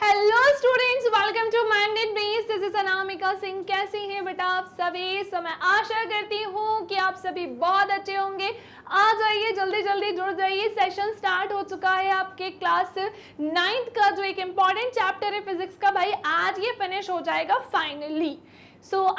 Hello students, welcome to magnet base. This is Anamika Singh. कैसे हैं बेटा आप सभी? सो मैं आशा करती हूँ कि आप सभी बहुत अच्छे होंगे। आ जाइए, जल्दी जल्दी जुड़ जाइए। सेशन स्टार्ट हो चुका है आपके क्लास 9th का जो एक इम्पॉर्टेंट चैप्टर है फिजिक्स का। भाई आज ये फिनिश हो जाएगा फाइनली।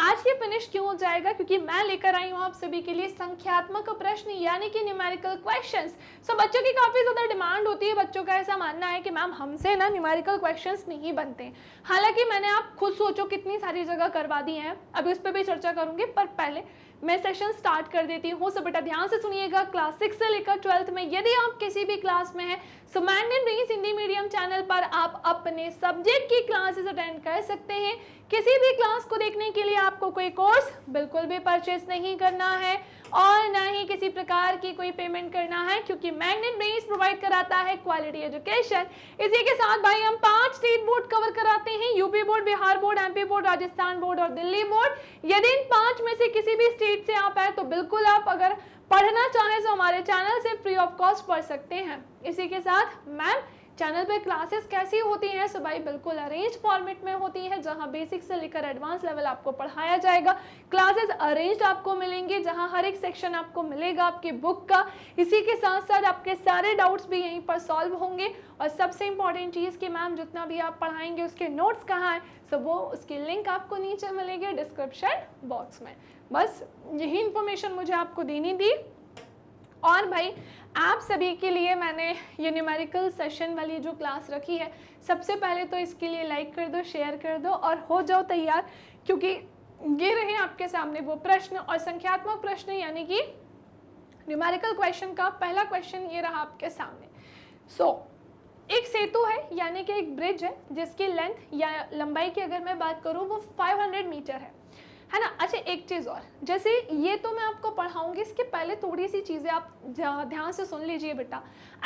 आज ये फिनिश क्यों हो जाएगा? क्योंकि मैं लेकर आई हूँ आप सभी के लिए संख्यात्मक प्रश्न यानी कि न्यूमेरिकल क्वेश्चंस। बच्चों की काफी ज्यादा डिमांड होती है। बच्चों का ऐसा मानना है कि मैम हमसे ना न्यूमेरिकल क्वेश्चंस नहीं बनते। हालांकि मैंने आप खुद सोचो कितनी सारी जगह करवा दी हैं, अभी उस पर भी चर्चा करूंगी, पर पहले मैं सेशन स्टार्ट कर देती हूँ। सो बेटा ध्यान से सुनिएगा। क्लास 6 से लेकर 12th में यदि आप किसी भी क्लास में हैं, so magnet base Hindi medium channel पर आप अपने सब्जेक्ट की क्लासेस अटेंड कर सकते हैं। किसी भी क्लास को देखने के लिए आपको कोई कोर्स बिल्कुल भी परचेज नहीं करना है और ना ही किसी प्रकार की कोई पेमेंट करना है, क्योंकि मैग्नेट बेस प्रोवाइड कराता है क्वालिटी एजुकेशन। इसी के साथ भाई हम 5 स्टेट बोर्ड कवर कराते हैं, UP board, Bihar board, MP board, Rajasthan board और दिल्ली बोर्ड। यदि इन 5 में से किसी भी स्टेट से आप आए तो बिल्कुल आप अगर पढ़ना चाहें तो हमारे चैनल से फ्री ऑफ कॉस्ट पढ़ सकते हैं। इसी के साथ मैम चैनल पे क्लासेस कैसी होती हैं? सो भाई बिल्कुल अरेंज फॉर्मेट में होती है, जहां बेसिक से लेकर एडवांस लेवल आपको पढ़ाया जाएगा। क्लासेस अरेंज्ड आपको मिलेंगे, जहां हर एक सेक्शन आपको मिलेगा आपकी बुक का। इसी के साथ साथ आपके सारे डाउट्स भी यहीं पर सॉल्व होंगे। और सबसे इंपॉर्टेंट चीज़ कि मैम जितना भी आप पढ़ाएंगे उसके नोट्स कहाँ हैं, सो वो उसकी लिंक आपको नीचे मिलेगी डिस्क्रिप्शन बॉक्स में। बस यही इंफॉर्मेशन मुझे आपको देनी थी। और भाई आप सभी के लिए मैंने ये न्यूमेरिकल सेशन वाली जो क्लास रखी है, सबसे पहले तो इसके लिए लाइक कर दो, शेयर कर दो और हो जाओ तैयार, क्योंकि ये रहे आपके सामने वो प्रश्न और संख्यात्मक प्रश्न यानी कि न्यूमेरिकल क्वेश्चन का पहला क्वेश्चन ये रहा आपके सामने। एक सेतु है यानी कि एक ब्रिज है जिसकी लेंथ या लंबाई की अगर मैं बात करूँ वो 500 मीटर है ना। अच्छा एक चीज़ और, जैसे ये तो मैं आपको पढ़ाऊंगी, इसके पहले थोड़ी सी चीज़ें आप ध्यान से सुन लीजिए बेटा।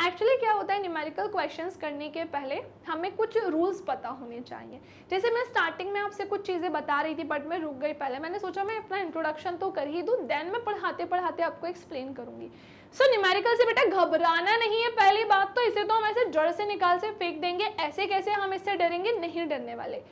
एक्चुअली क्या होता है, न्यूमेरिकल क्वेश्चंस करने के पहले हमें कुछ रूल्स पता होने चाहिए। जैसे मैं स्टार्टिंग में आपसे कुछ चीज़ें बता रही थी बट मैं रुक गई पहले। मैंने सोचा मैं अपना इंट्रोडक्शन तो कर ही दूँ, देन मैं पढ़ाते पढ़ाते आपको एक्सप्लेन करूँगी। न्यूमेरिकल से बेटा घबराना नहीं है। पहली बात तो इसे तो हम ऐसे जड़ से निकाल से फेंक देंगे, ऐसे कैसे हम इससे डरेंगे? नहीं डरने वाले।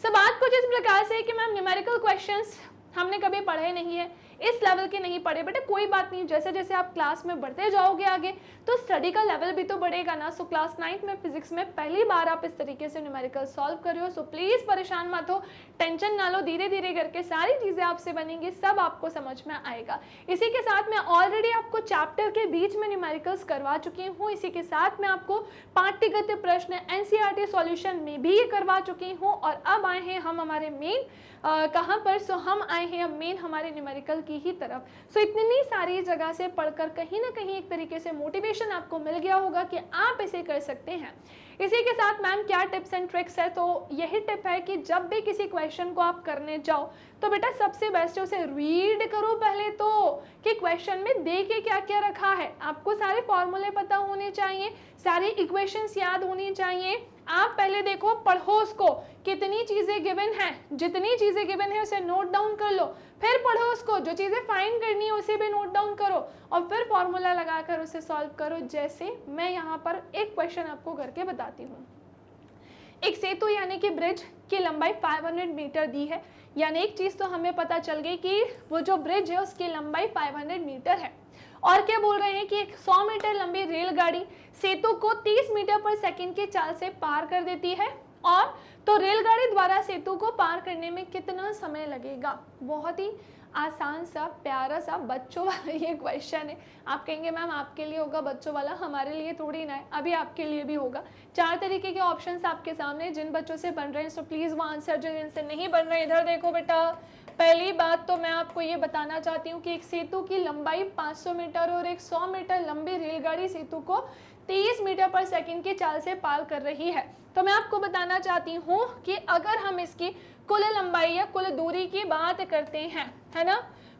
बात कुछ इस प्रकार से कि मैम न्यूमेरिकल क्वेश्चंस हमने कभी पढ़े नहीं है, इस लेवल के नहीं पढ़े। बेटा कोई बात नहीं, जैसे जैसे आप क्लास में बढ़ते जाओगे आगे तो स्टडी का लेवल भी तो बढ़ेगा ना। क्लास 9th में फिजिक्स में पहली बार आप इस तरीके से न्यूमेरिकल सॉल्व कर रहे हो। प्लीज परेशान मत हो, टेंशन ना लो, धीरे धीरे करके सारी चीजें आपसे बनेंगी, सब आपको समझ में आएगा। इसी के साथ मैं ऑलरेडी आपको चैप्टर के बीच में न्यूमेरिकल्स करवा चुकी हूँ। इसी के साथ मैं आपको पाठ्यगत प्रश्न एनसीईआरटी सॉल्यूशन में भी ये करवा चुकी हूँ। और अब आए हैं हम हमारे मेन कहाँ पर? हम आए हैं अब मेन हमारे न्यूमेरिकल की ही तरफ। इतनी सारी जगह से पढ़कर कहीं ना कहीं एक तरीके से मोटिवेशन आपको मिल गया होगा कि आप इसे कर सकते हैं। इसी के साथ मैम क्या टिप्स एंड ट्रिक्स है? तो यही टिप है कि जब भी किसी क्वेश्चन को आप करने जाओ तो बेटा सबसे बेस्ट है उसे रीड करो पहले तो, कि क्वेश्चन में दे के क्या क्या रखा है। आपको सारे फॉर्मूले पता होने चाहिए, सारी इक्वेशंस याद होनी चाहिए। आप पहले देखो, पढ़ो उसको, कितनी चीजें गिवन है, जितनी चीजें गिवन है उसे नोट डाउन कर लो, फिर पढ़ो उसको, जो चीजें फाइंड करनी है उसे भी नोट डाउन करो और फिर फॉर्मूला लगाकर उसे सॉल्व करो। जैसे मैं यहाँ पर एक क्वेश्चन आपको करके बताती हूँ। एक सेतु यानी कि ब्रिज की लंबाई 500 मीटर दी है, यानी एक चीज तो हमें पता चल गई कि वो जो ब्रिज है उसकी लंबाई 500 मीटर है। और क्या बोल रहे हैं कि एक 100 मीटर लंबी रेलगाड़ी सेतु को 30 मीटर पर सेकंड की चाल से पार कर देती है। और तो रेलगाड़ी द्वारा सेतु को पार करने में कितना समय लगेगा? बहुत ही आसान सा प्यारा सा बच्चों वाला ये क्वेश्चन है। आप कहेंगे मैम आपके लिए होगा बच्चों वाला, हमारे लिए थोड़ी ना है, अभी आपके लिए भी होगा। 4 तरीके के ऑप्शंस आपके सामने, जिन बच्चों से बन रहे हैं सो प्लीज वो आंसर, जिनसे नहीं बन रहे इधर देखो बेटा। पहली बात तो मैं आपको ये बताना चाहती हूँ कि एक सेतु की लंबाई 500 मीटर और एक 100 मीटर लंबी रेलगाड़ी सेतु को 30 मीटर पर सेकंड की चाल से पार कर रही है। तो मैं आपको बताना चाहती हूँ कि अगर हम इसकी कुल लंबाई या कुल दूरी की बात करते हैं, है ना,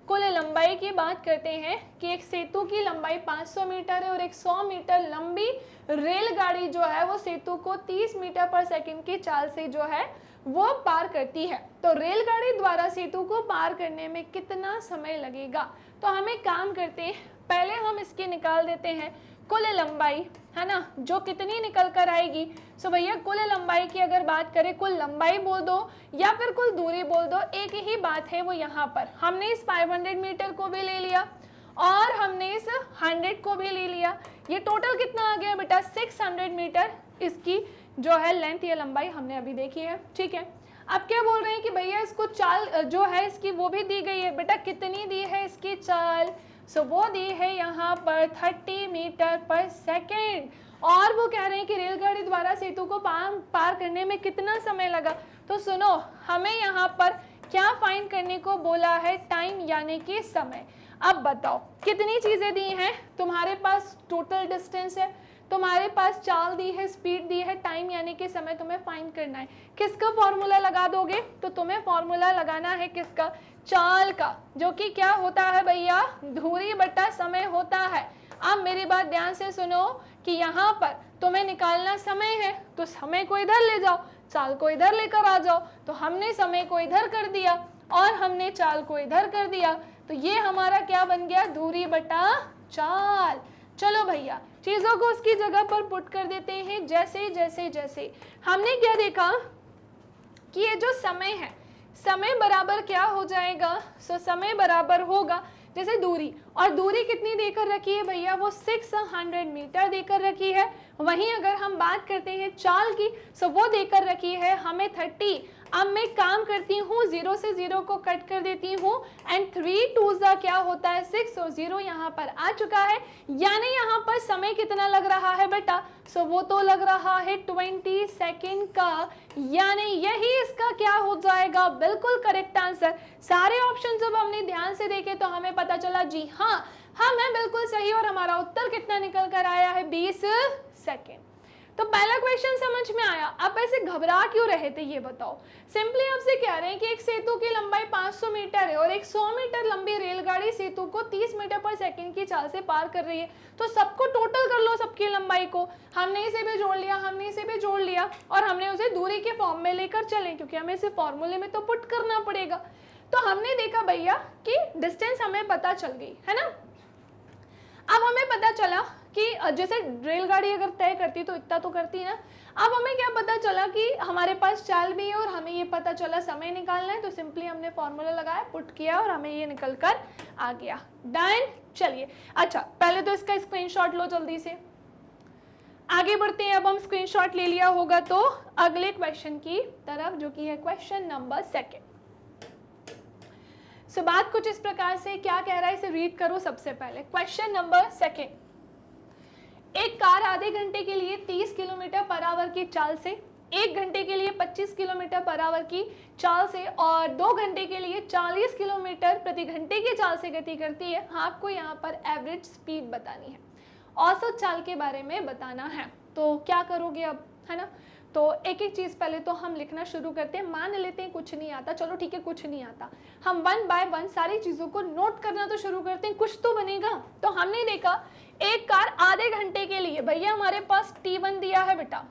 कुल लंबाई की बात करते हैं कि एक सेतु की लंबाई 500 मीटर है और एक 100 मीटर लंबी रेलगाड़ी जो है वो सेतु को 30 मीटर पर सेकंड की चाल से जो है वो पार करती है। तो रेलगाड़ी द्वारा सेतु को पार करने में कितना समय लगेगा? तो हम एक काम करते हैं, पहले हम इसके निकाल देते हैं कुल लंबाई है ना, जो कितनी निकल कर आएगी। सो भैया कुल लंबाई की अगर बात करें, कुल लंबाई बोल दो या फिर कुल दूरी बोल दो, एक ही बात है वो यहाँ पर। हमने इस 500 मीटर को भी ले लिया और हमने इस 100 को भी ले लिया। ये टोटल कितना आ गया बेटा, 600 मीटर इसकी जो है लेंथ या लंबाई हमने अभी देखी है। ठीक है, अब क्या बोल रहे हैं कि भैया इसको चाल जो है इसकी वो भी दी गई है। बेटा कितनी दी है इसकी चाल, सो वो दी है यहाँ पर 30 मीटर पर सेकेंड। और वो कह रहे हैं कि रेलगाड़ी द्वारा सेतु को पार करने में कितना समय लगा। तो सुनो, हमें यहाँ पर क्या फाइंड करने को बोला है, टाइम यानी कि समय। अब बताओ कितनी चीजें दी हैं तुम्हारे पास, टोटल डिस्टेंस है, तुम्हारे पास चाल दी है, स्पीड दी है, टाइम यानी कि समय तुम्हें फाइंड करना है। किसका फॉर्मूला लगा दोगे, तो तुम्हें फॉर्मूला लगाना है किसका, चाल का, जो कि क्या होता है भैया, दूरी बटा समय होता है। अब मेरी बात ध्यान से सुनो कि यहाँ पर तुम्हें निकालना समय है, तो समय को इधर ले जाओ, चाल को इधर लेकर आ जाओ। तो हमने समय को इधर कर दिया और हमने चाल को इधर कर दिया, तो ये हमारा क्या बन गया, दूरी बटा चाल। चलो भैया चीजों को उसकी जगह पर पुट कर देते हैं। जैसे जैसे जैसे हमने क्या देखा कि ये जो समय है, समय बराबर क्या हो जाएगा, सो समय बराबर होगा जैसे दूरी, और दूरी कितनी देकर रखी है भैया, वो 600 मीटर देकर रखी है। वहीं अगर हम बात करते हैं चाल की, सो वो देकर रखी है हमें 30। अब मैं काम करती हूँ, 0 से 0 को कट कर देती हूँ एंड 3 2 क्या होता है 6, और 0 यहाँ पर आ चुका है। यानी यहाँ पर समय कितना लग रहा है बेटा, सो वो तो लग रहा है 20 सेकेंड का, यानी यही इसका क्या हो जाएगा, बिल्कुल करेक्ट आंसर। सारे ऑप्शन जब हमने ध्यान से देखे तो हमें पता चला जी हाँ, हम है बिल्कुल सही, और हमारा उत्तर कितना निकल कर आया है, 20 सेकेंड। तो पहला क्वेश्चन समझ में आया। आप ऐसे घबरा क्यों रहे थे ये बताओ। सिंपली आपसे कह रहे हैं कि एक सेतु की लंबाई 500 मीटर है और एक 100 मीटर लंबी रेलगाड़ी सेतु को 30 मीटर पर सेकंड की चाल से पार कर रही है। तो सबको टोटल कर लो, सबकी लंबाई को। हमने इसे भी जोड़ लिया, हमने इसे भी जोड़ लिया और हमने उसे दूरी के फॉर्म में लेकर चले, क्योंकि हमें इसे फॉर्मूले में तो पुट करना पड़ेगा। तो हमने देखा भैया कि डिस्टेंस हमें पता चल गई है ना। अब हमें पता चला कि जैसे रेलगाड़ी अगर तय करती तो इतना तो करती है ना। अब हमें क्या पता चला कि हमारे पास चाल भी है और हमें ये पता चला समय निकालना है, तो सिंपली हमने फॉर्मूला लगाया, पुट किया और हमें ये निकल कर आ गया। डन। चलिए अच्छा, पहले तो इसका स्क्रीनशॉट लो जल्दी से, आगे बढ़ते हैं। अब हम स्क्रीनशॉट ले लिया होगा तो अगले क्वेश्चन की तरफ, जो कि है क्वेश्चन नंबर 2। सो बात कुछ इस प्रकार से, क्या कह रहा है इसे रीड करो सबसे पहले। क्वेश्चन नंबर 2, एक कार आधे घंटे के लिए 30 किलोमीटर पर आवर की चाल से, 1 घंटे के लिए 25 किलोमीटर पर आवर की चाल से और 2 घंटे के लिए 40 किलोमीटर प्रति घंटे की चाल से गति करती है। आपको यहाँ पर एवरेज स्पीड बतानी है, औसत चाल के बारे में बताना है। तो क्या करोगे अब, है ना। तो एक एक चीज पहले तो हम लिखना शुरू करते हैं। मान लेते हैं कुछ नहीं आता, चलो ठीक है कुछ नहीं आता, हम 1 बाय 1 सारी चीजों को नोट करना तो शुरू करते हैं, कुछ तो बनेगा। तो हमने देखा एक कार आधे घंटे के लिए, भैया हमारे पास T1 दिया है बेटा,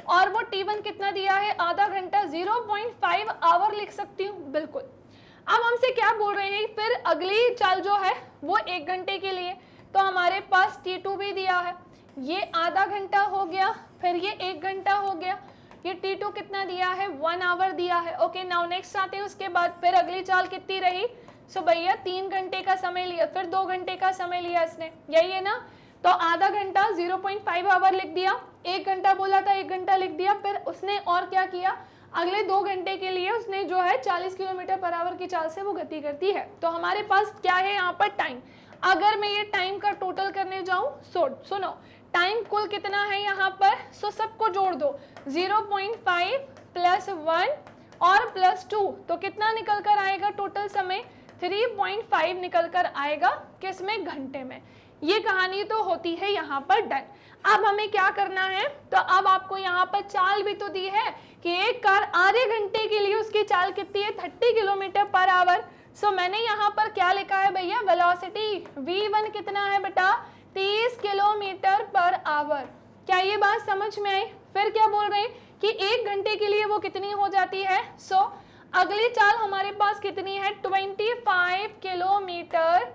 और वो T1 कितना दिया है, आधा घंटा, 0.5 आवर लिख सकती हूँ बिल्कुल। अब हमसे क्या बोल रहे हैं, फिर अगली चाल जो है वो 1 घंटे के लिए, तो हमारे पास T2 भी दिया है, ये आधा घंटा हो गया, फिर ये 1 घंटा हो गया, ये T2 कितना दिया है, 1 आवर दिया है। ओके, नाउ नेक्स्ट आते हैं उसके बाद, फिर अगली चाल कितनी रही, सो भैया 3 घंटे का समय लिया, फिर 2 घंटे का समय लिया इसने, यही है ना। तो आधा घंटा 0.5 आवर लिख दिया, 1 घंटा बोला था 1 घंटा लिख दिया, फिर उसने और क्या किया, अगले 2 घंटे के लिए उसने जो है 40 किलोमीटर पर आवर की चाल से वो गति करती है। तो हमारे पास क्या है यहाँ पर, टाइम। अगर मैं ये टाइम का टोटल करने जाऊं, सुनो टाइम कुल कितना है यहाँ पर, सो सबको जोड़ दो, 0.5 प्लस 1 और प्लस 2, तो कितना निकल कर आएगा टोटल समय, 3.5 निकल कर आएगा, किसमें, घंटे में। ये कहानी तो होती है यहाँ पर डन। अब हमें क्या करना है, तो अब आपको यहाँ पर चाल भी तो दी है कि एक कार आधे घंटे के लिए उसकी चाल कितनी है, 30 किलोमीटर पर आवर। सो मैंने यहाँ पर क्या लिखा है भैया, वेलोसिटी V1 कितना है बेटा, 30 किलोमीटर पर आवर। क्या ये बात समझ में आई। फिर क्या बोल रहे हैं कि 1 घंटे के लिए वो कितनी हो जाती है, सो अगली चाल हमारे पास कितनी है, 25 किलोमीटर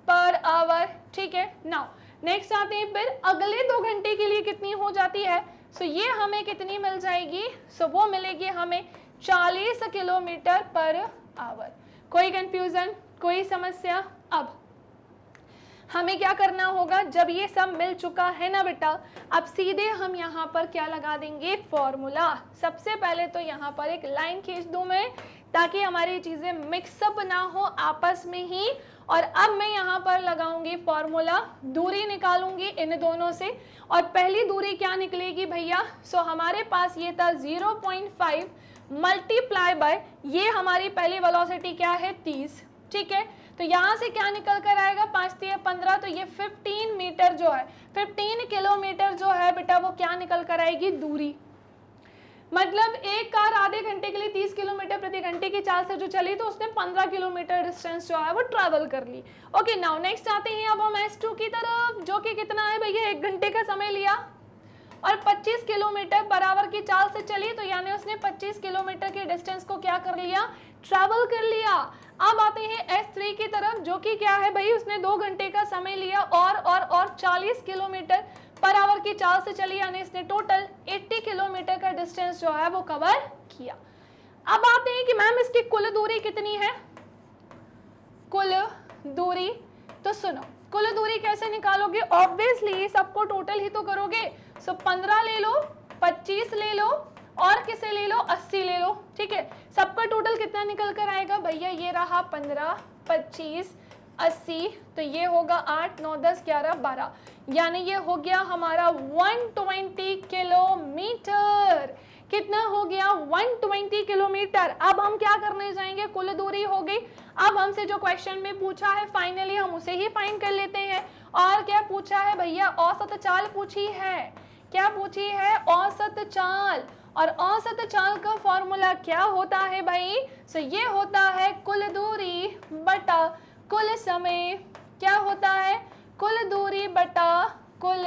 पर आवर। ठीक है, नाउ नेक्स्ट आते हैं फिर अगले 2 घंटे के लिए कितनी हो जाती है। सो ये हमें कितनी मिल जाएगी, सो वो मिलेगी हमें 40 किलोमीटर पर आवर। कोई कंफ्यूजन, कोई समस्या? अब हमें क्या करना होगा, जब ये सब मिल चुका है ना बेटा, अब सीधे हम यहाँ पर क्या लगा देंगे, फॉर्मूला। सबसे पहले तो यहाँ पर एक लाइन खींच दूं मैं, ताकि हमारी चीजें मिक्सअप ना हो आपस में ही। और अब मैं यहाँ पर लगाऊंगी फॉर्मूला, दूरी निकालूंगी इन दोनों से, और पहली दूरी क्या निकलेगी भैया, सो हमारे पास ये था 0.5 मल्टीप्लाई बाय, ये हमारी पहली वेलोसिटी क्या है 30, ठीक है। तो यहाँ से क्या निकल कर आएगा, 5 3 15, तो ये 15 मीटर जो है, 15 किलोमीटर जो है बेटा, वो क्या निकल कर आएगी, दूरी। मतलब एक कार आधे घंटे के लिए 30 किलोमीटर प्रति घंटे की चाल से जो चली, तो उसने 15 किलोमीटर डिस्टेंस जो है वो ट्रैवल कर ली। ओके, नाउ नेक्स्ट आते हैं अब हम S2 की तरफ, जो कि कितना है भैया, 1 घंटे का समय लिया और 25 किलोमीटर पर आवर की चाल से चली, तो यानी उसने 25 किलोमीटर के डिस्टेंस को क्या कर लिया, ट्रैवल कर लिया। अब आते हैं S3 की तरफ, जो कि क्या है भाई, उसने 2 घंटे का समय लिया और 40 किलोमीटर पर आवर की चाल से चली, यानी इसने टोटल 80 किलोमीटर का डिस्टेंस जो है वो कवर किया। अब आते हैं कि मैम इसकी कुल दूरी कितनी है, कुल दूरी। तो सुनो, कुल दूरी कैसे निकालोगे, ऑब्वियसली सबको टोटल ही तो करोगे। सो 15 ले लो, 25 ले लो, और किसे ले लो, 80 ले लो, ठीक है। सबका टोटल कितना निकल कर आएगा भैया, ये रहा 15, 25, 80, तो ये होगा 8 9 10 11 12, यानी ये हो गया हमारा 120 किलोमीटर। कितना हो गया, 120 किलोमीटर। अब हम क्या करने जाएंगे, कुल दूरी हो गई। अब हमसे जो क्वेश्चन में पूछा है फाइनली हम उसे ही फाइंड कर लेते हैं। और क्या पूछा है भैया, औसत चाल पूछी है। क्या पूछी है, औसत चाल। और औसत चाल का फॉर्मूला क्या होता है भाई, सो ये होता है कुल दूरी बटा कुल समय। क्या होता है, कुल दूरी बटा कुल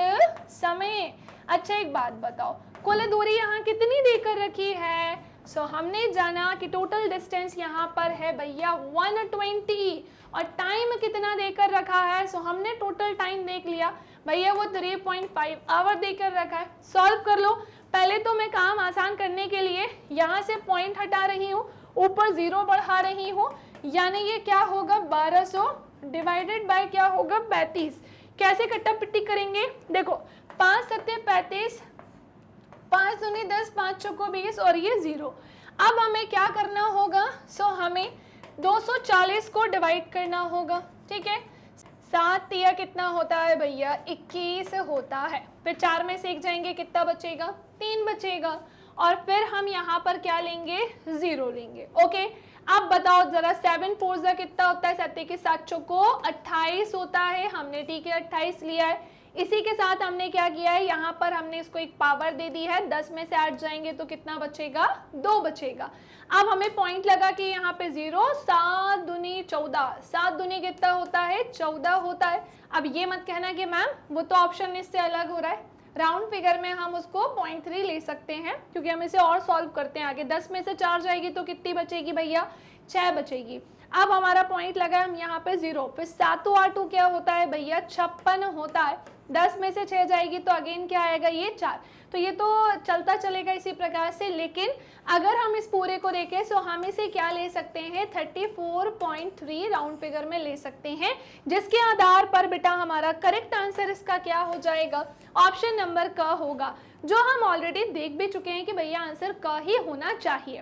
समय। अच्छा एक बात बताओ, कुल दूरी यहाँ कितनी देकर रखी है, सो हमने जाना कि टोटल डिस्टेंस यहाँ पर है भैया 120, और टाइम कितना देकर रखा है, सो हमने टोटल टाइम देख लिया भैया, वो 3.5 आवर देकर रखा है। सॉल्व कर लो। पहले तो मैं काम आसान करने के लिए यहाँ से पॉइंट हटा रही हूँ, ऊपर 0 बढ़ा रही हूँ, यानी ये क्या होगा 1200 डिवाइडेड बाय क्या होगा 32। कैसे कट्टा पिट्टी करेंगे, देखो 5 7 35, 5 दूनी 10, 5 चौको 20, और ये 0। अब हमें क्या करना होगा, सो हमें 240 को डिवाइड करना होगा, ठीक है। 7 या कितना होता है भैया, 21 होता है। फिर 4 में से 1 जाएंगे, कितना बचेगा, 3 बचेगा। और फिर हम यहाँ पर क्या लेंगे, 0 लेंगे। ओके, अब बताओ जरा 7 4 कितना होता है, 7 के 7 चौको 28 होता है। हमने ठीक है 28 लिया है। इसी के साथ हमने क्या किया है, यहाँ पर हमने इसको एक पावर दे दी है, 10 में से 8 जाएंगे तो कितना बचेगा, 2 बचेगा। अब हमें पॉइंट लगा कि यहाँ पे 0, 7 दूनी 14, 7 दूनी कितना होता है, 14 होता है। अब ये मत कहना कि मैम वो तो ऑप्शन इससे अलग हो रहा है, राउंड फिगर में हम उसको 0.3 ले सकते हैं, क्योंकि हम इसे और सॉल्व करते हैं आगे। 10 में से 4 जाएगी तो कितनी बचेगी भैया, 6 बचेगी। अब हमारा पॉइंट लगा हम यहाँ पे 0, फिर 7 8 क्या होता है भैया, 56 होता है। 10 में से 6 जाएगी तो अगेन क्या आएगा, ये 4। तो ये तो चलता चलेगा इसी प्रकार से, लेकिन अगर हम इस पूरे को देखें तो हम इसे क्या ले सकते हैं, 34.3 राउंड फिगर में ले सकते हैं, जिसके आधार पर बेटा हमारा करेक्ट आंसर इसका क्या हो जाएगा, ऑप्शन नंबर क होगा, जो हम ऑलरेडी देख भी चुके हैं कि भैया आंसर क ही होना चाहिए।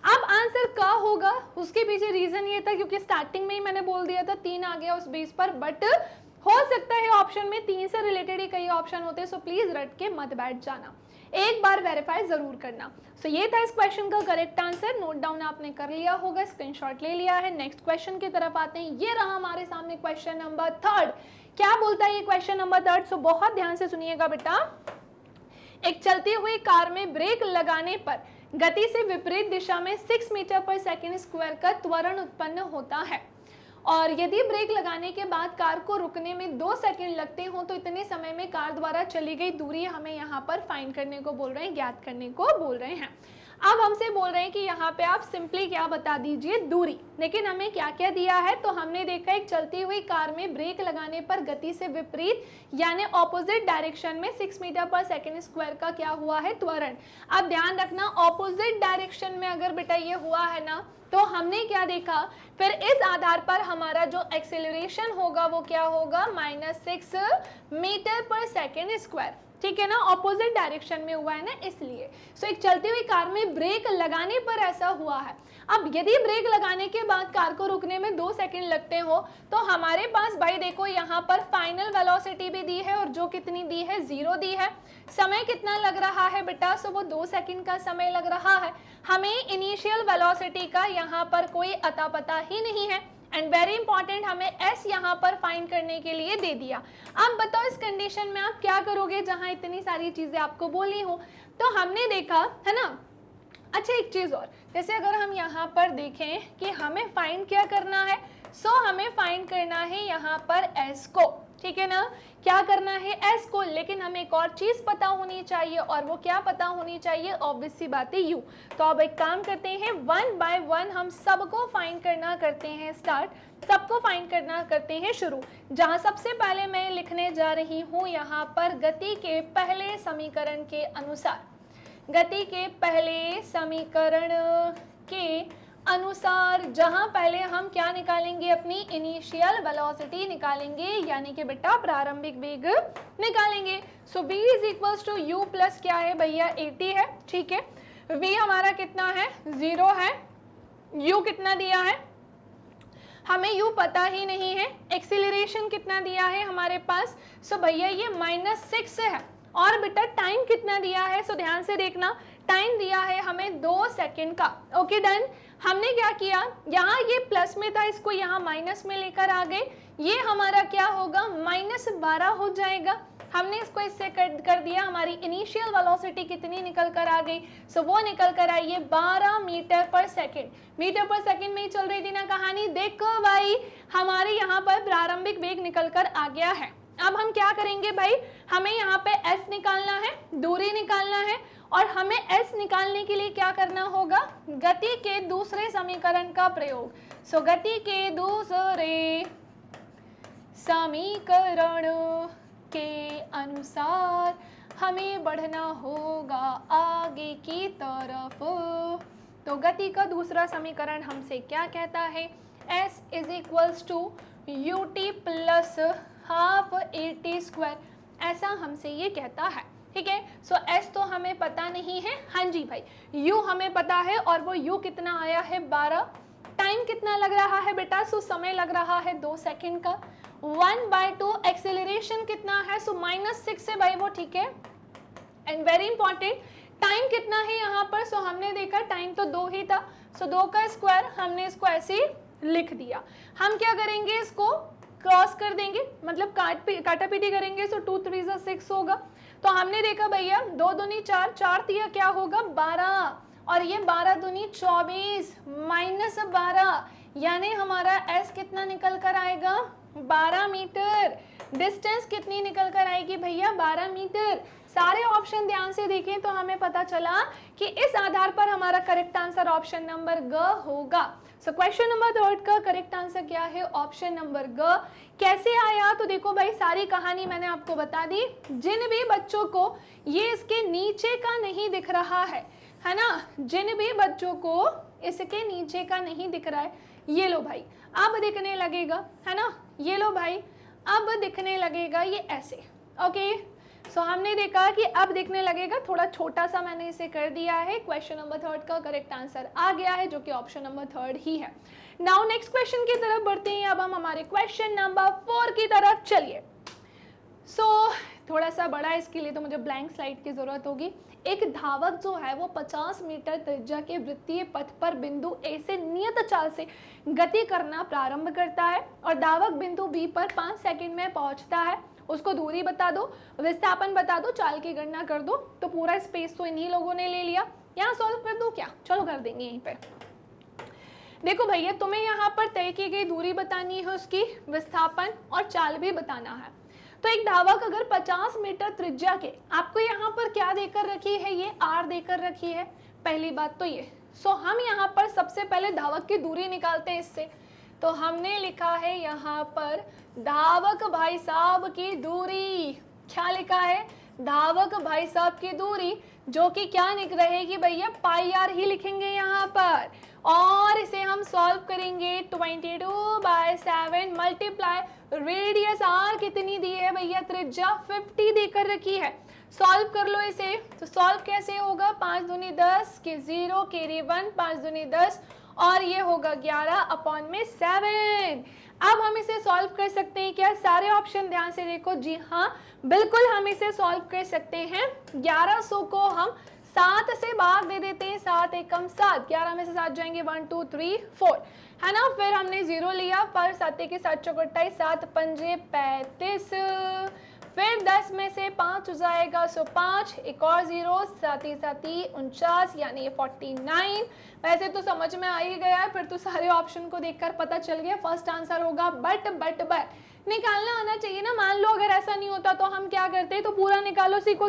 अब आंसर क होगा, उसके पीछे रीजन ये था क्योंकि स्टार्टिंग में ही मैंने बोल दिया था 3 आ गया उस बेस पर, बट हो सकता है ऑप्शन में 3 से रिलेटेड ही कई ऑप्शन होते हैं, सो प्लीज रट के मत बैठ जाना, एक बार वेरीफाई जरूर करना। सो ये था इस क्वेश्चन का करेक्ट आंसर, नोट डाउन आपने कर लिया होगा, स्क्रीनशॉट ले लिया है। नेक्स्ट क्वेश्चन की तरफ आते हैं, ये रहा हमारे सामने क्वेश्चन नंबर 3। क्या बोलता है ये क्वेश्चन नंबर 3, सो बहुत ध्यान से सुनिएगा बेटा। एक चलती हुई कार में ब्रेक लगाने पर गति से विपरीत दिशा में 6 मीटर पर सेकेंड स्क्वायर का त्वरण उत्पन्न होता है, और यदि ब्रेक लगाने के बाद कार को रुकने में 2 सेकंड लगते हो तो इतने समय में कार द्वारा चली गई दूरी हमें यहाँ पर फाइंड करने को बोल रहे हैं, ज्ञात करने को बोल रहे हैं। अब हमसे बोल रहे हैं कि यहाँ पे आप सिंपली क्या बता दीजिए, दूरी। लेकिन हमें क्या क्या दिया है, तो हमने देखा एक चलती हुई कार में ब्रेक लगाने पर गति से विपरीत यानी ऑपोजिट डायरेक्शन में 6 मीटर पर सेकेंड स्क्वायर का क्या हुआ है, त्वरण। अब ध्यान रखना, ऑपोजिट डायरेक्शन में अगर बेटा ये हुआ है ना, तो हमने क्या देखा, फिर इस आधार पर हमारा जो एक्सेलरेशन होगा वो क्या होगा, -6 मीटर पर सेकेंड स्क्वायर। ठीक है ना, ऑपोजिट डायरेक्शन में हुआ है ना, इसलिए। सो एक चलती हुई कार में ब्रेक लगाने पर ऐसा हुआ है। अब यदि ब्रेक लगाने के बाद कार को रुकने में 2 सेकंड लगते हो तो हमारे पास भाई देखो यहाँ पर फाइनल वेलोसिटी भी दी है और जो कितनी दी है, 0 दी है। समय कितना लग रहा है बेटा, सो वो 2 सेकंड का समय लग रहा है। हमें इनिशियल वेलोसिटी का यहाँ पर कोई अता पता ही नहीं है। एंड वेरी इंपॉर्टेंट, हमें s यहाँ पर फाइंड करने के लिए दे दिया। अब बताओ इस कंडीशन में आप क्या करोगे जहां इतनी सारी चीजें आपको बोली हो। तो हमने देखा है ना, अच्छा एक चीज और, जैसे अगर हम यहाँ पर देखें कि हमें फाइंड क्या करना है, सो हमें फाइंड करना है यहाँ पर s को, ठीक है ना, क्या करना है s को। लेकिन हमें एक और चीज पता होनी चाहिए, और वो क्या पता होनी चाहिए, ऑब्वियस सी बात है u। तो अब एक काम करते हैं, 1 बाय 1 हम सबको फाइंड करना करते हैं स्टार्ट, सबको फाइंड करना करते हैं शुरू। जहां सबसे पहले मैं लिखने जा रही हूं यहाँ पर गति के पहले समीकरण के अनुसार, गति के पहले समीकरण के अनुसार, जहां पहले हम क्या निकालेंगे, अपनी इनिशियल वेलोसिटी निकालेंगे, यानी कि बेटा प्रारंभिक वेग निकालेंगे। So v is equals to u plus क्या है भैया, 80 है, ठीक है। v हमारा कितना है, 0 है। u कितना दिया है, हमें u पता ही नहीं है। एक्सीलरेशन कितना दिया है हमारे पास, सो भैया ये -6 है। और बेटा टाइम कितना दिया है, सो ध्यान से देखना, टाइम दिया है हमें 2 सेकंड का। Okay done. हमने क्या किया, यहाँ ये प्लस में था, इसको यहाँ माइनस में लेकर आ गए। ये हमारा क्या होगा, -12 हो जाएगा। हमने इसको इससे कर दिया, हमारी इनिशियल वेलोसिटी कितनी निकल कर आ गई, सो वो निकल कर आई है 12 मीटर पर सेकेंड। मीटर पर सेकेंड में ही चल रही थी ना कहानी, देखो भाई हमारे यहाँ पर प्रारंभिक वेग निकल कर आ गया है। अब हम क्या करेंगे भाई, हमें यहाँ पे s निकालना है, दूरी निकालना है, और हमें s निकालने के लिए क्या करना होगा, गति के दूसरे समीकरण का प्रयोग। सो गति के दूसरे समीकरण के अनुसार हमें बढ़ना होगा आगे की तरफ। तो गति का दूसरा समीकरण हमसे क्या कहता है, s is equals to ut plus half 80 square, ऐसा हमसे ये कहता है। ठीक है, सो s तो हमें पता नहीं है, हाँ जी भाई, u हमें पता है, और वो u कितना आया है 12। टाइम कितना लग रहा है बेटा, सो समय लग रहा है 2 सेकंड का। 1/2 एक्सेलरेशन कितना है, सो -6 से भाई वो, ठीक है। एंड वेरी इंपॉर्टेंट, टाइम कितना है यहाँ पर, सो हमने देखा टाइम तो 2 ही था, सो 2 का स्क्वायर, हमने इसको ऐसे ही लिख दिया। हम क्या करेंगे, इसको क्रॉस कर देंगे, मतलब काटा पीटी करेंगे, सो 2 3 = 6 होगा। तो हमने देखा भैया 2 दूनी 4, 4 तिया क्या होगा 12, और ये 12 दूनी 24 -12, यानी हमारा s कितना निकल कर आएगा 12 मीटर। डिस्टेंस कितनी निकल कर आएगी भैया 12 मीटर। सारे ऑप्शन ध्यान से देखें तो हमें पता चला कि इस आधार पर हमारा करेक्ट आंसर ऑप्शन नंबर ग होगा। सो क्वेश्चन नंबर 3 का करेक्ट आंसर क्या है, ऑप्शन नंबर ग। कैसे आया, तो देखो भाई सारी कहानी मैंने आपको बता दी। जिन भी बच्चों को ये इसके नीचे का नहीं दिख रहा है ना, जिन भी बच्चों को इसके नीचे का नहीं दिख रहा है, ये लो भाई अब दिखने लगेगा, है ना, ये लो भाई अब दिखने लगेगा, ये ऐसे। ओके, सो हमने देखा कि अब दिखने लगेगा, थोड़ा छोटा सा मैंने इसे कर दिया है। क्वेश्चन नंबर 3 का करेक्ट आंसर आ गया है, जो कि ऑप्शन नंबर 3 ही है। नाउ नेक्स्ट क्वेश्चन की तरफ बढ़ते हैं। अब हम हमारे क्वेश्चन नंबर 4 की तरफ चलिए। सो थोड़ा सा बड़ा है, इसके लिए तो मुझे ब्लैंक स्लाइड की जरूरत होगी। एक धावक जो है वो 50 मीटर त्रिज्या के वृत्तीय पथ पर बिंदु ए से नियत चाल से गति करना प्रारंभ करता है और धावक बिंदु बी पर 5 सेकंड में पहुंचता है। उसको दूरी बता दो, विस्थापन बता दो, चाल की गणना कर दो। तो पूरा स्पेस तो इन्हीं लोगों ने ले लिया, यहाँ सॉल्व कर दो क्या, चलो कर देंगे यहीं पे। देखो भैया, तुम्हें यहाँ पर तय की गई दूरी बतानी है, उसकी विस्थापन और चाल भी बताना है। तो एक धावक अगर 50 मीटर त्रिज्या के, आपको यहाँ पर क्या देकर रखी है, ये आर देकर रखी है, पहली बात तो ये। सो हम यहाँ पर सबसे पहले धावक की दूरी निकालते हैं इससे। तो हमने लिखा है यहाँ पर धावक भाई साहब की दूरी, क्या लिखा है, धावक भाई साहब की दूरी, जो कि क्या रहेगी भैया, पाई आर ही लिखेंगे यहाँ पर, और इसे हम सॉल्व करेंगे 22/7 मल्टीप्लाई रेडियस आर कितनी दी है भैया, त्रिज्या 50 देकर रखी है। सॉल्व कर लो इसे। तो सॉल्व कैसे होगा, 5 दूनी 10 के 0 केरी 1, 5 दूनी 10 और ये होगा 11/7। अब हम इसे सॉल्व कर सकते हैं क्या, सारे ऑप्शन ध्यान से देखो। जी हाँ, बिल्कुल हम इसे सॉल्व कर सकते हैं। 1100 को हम 7 से भाग दे देते हैं, 7 एकम 7, 11 में से 7 जाएंगे 1 2 3 4, है ना। फिर हमने 0 लिया, पर 7 के 7 चौक 28, 7 पंजे 35, फिर 10 में से 5 हो जाएगा, सो 5, एक और 0, 7 49, यानी ये 49। वैसे तो समझ में आ ही गया है, फिर तो सारे ऑप्शन को देखकर पता चल गया फर्स्ट आंसर होगा। बट निकालना आना चाहिए ना। मान लो अगर ऐसा नहीं होता तो हम क्या करते, तो पूरा निकालो, सीखो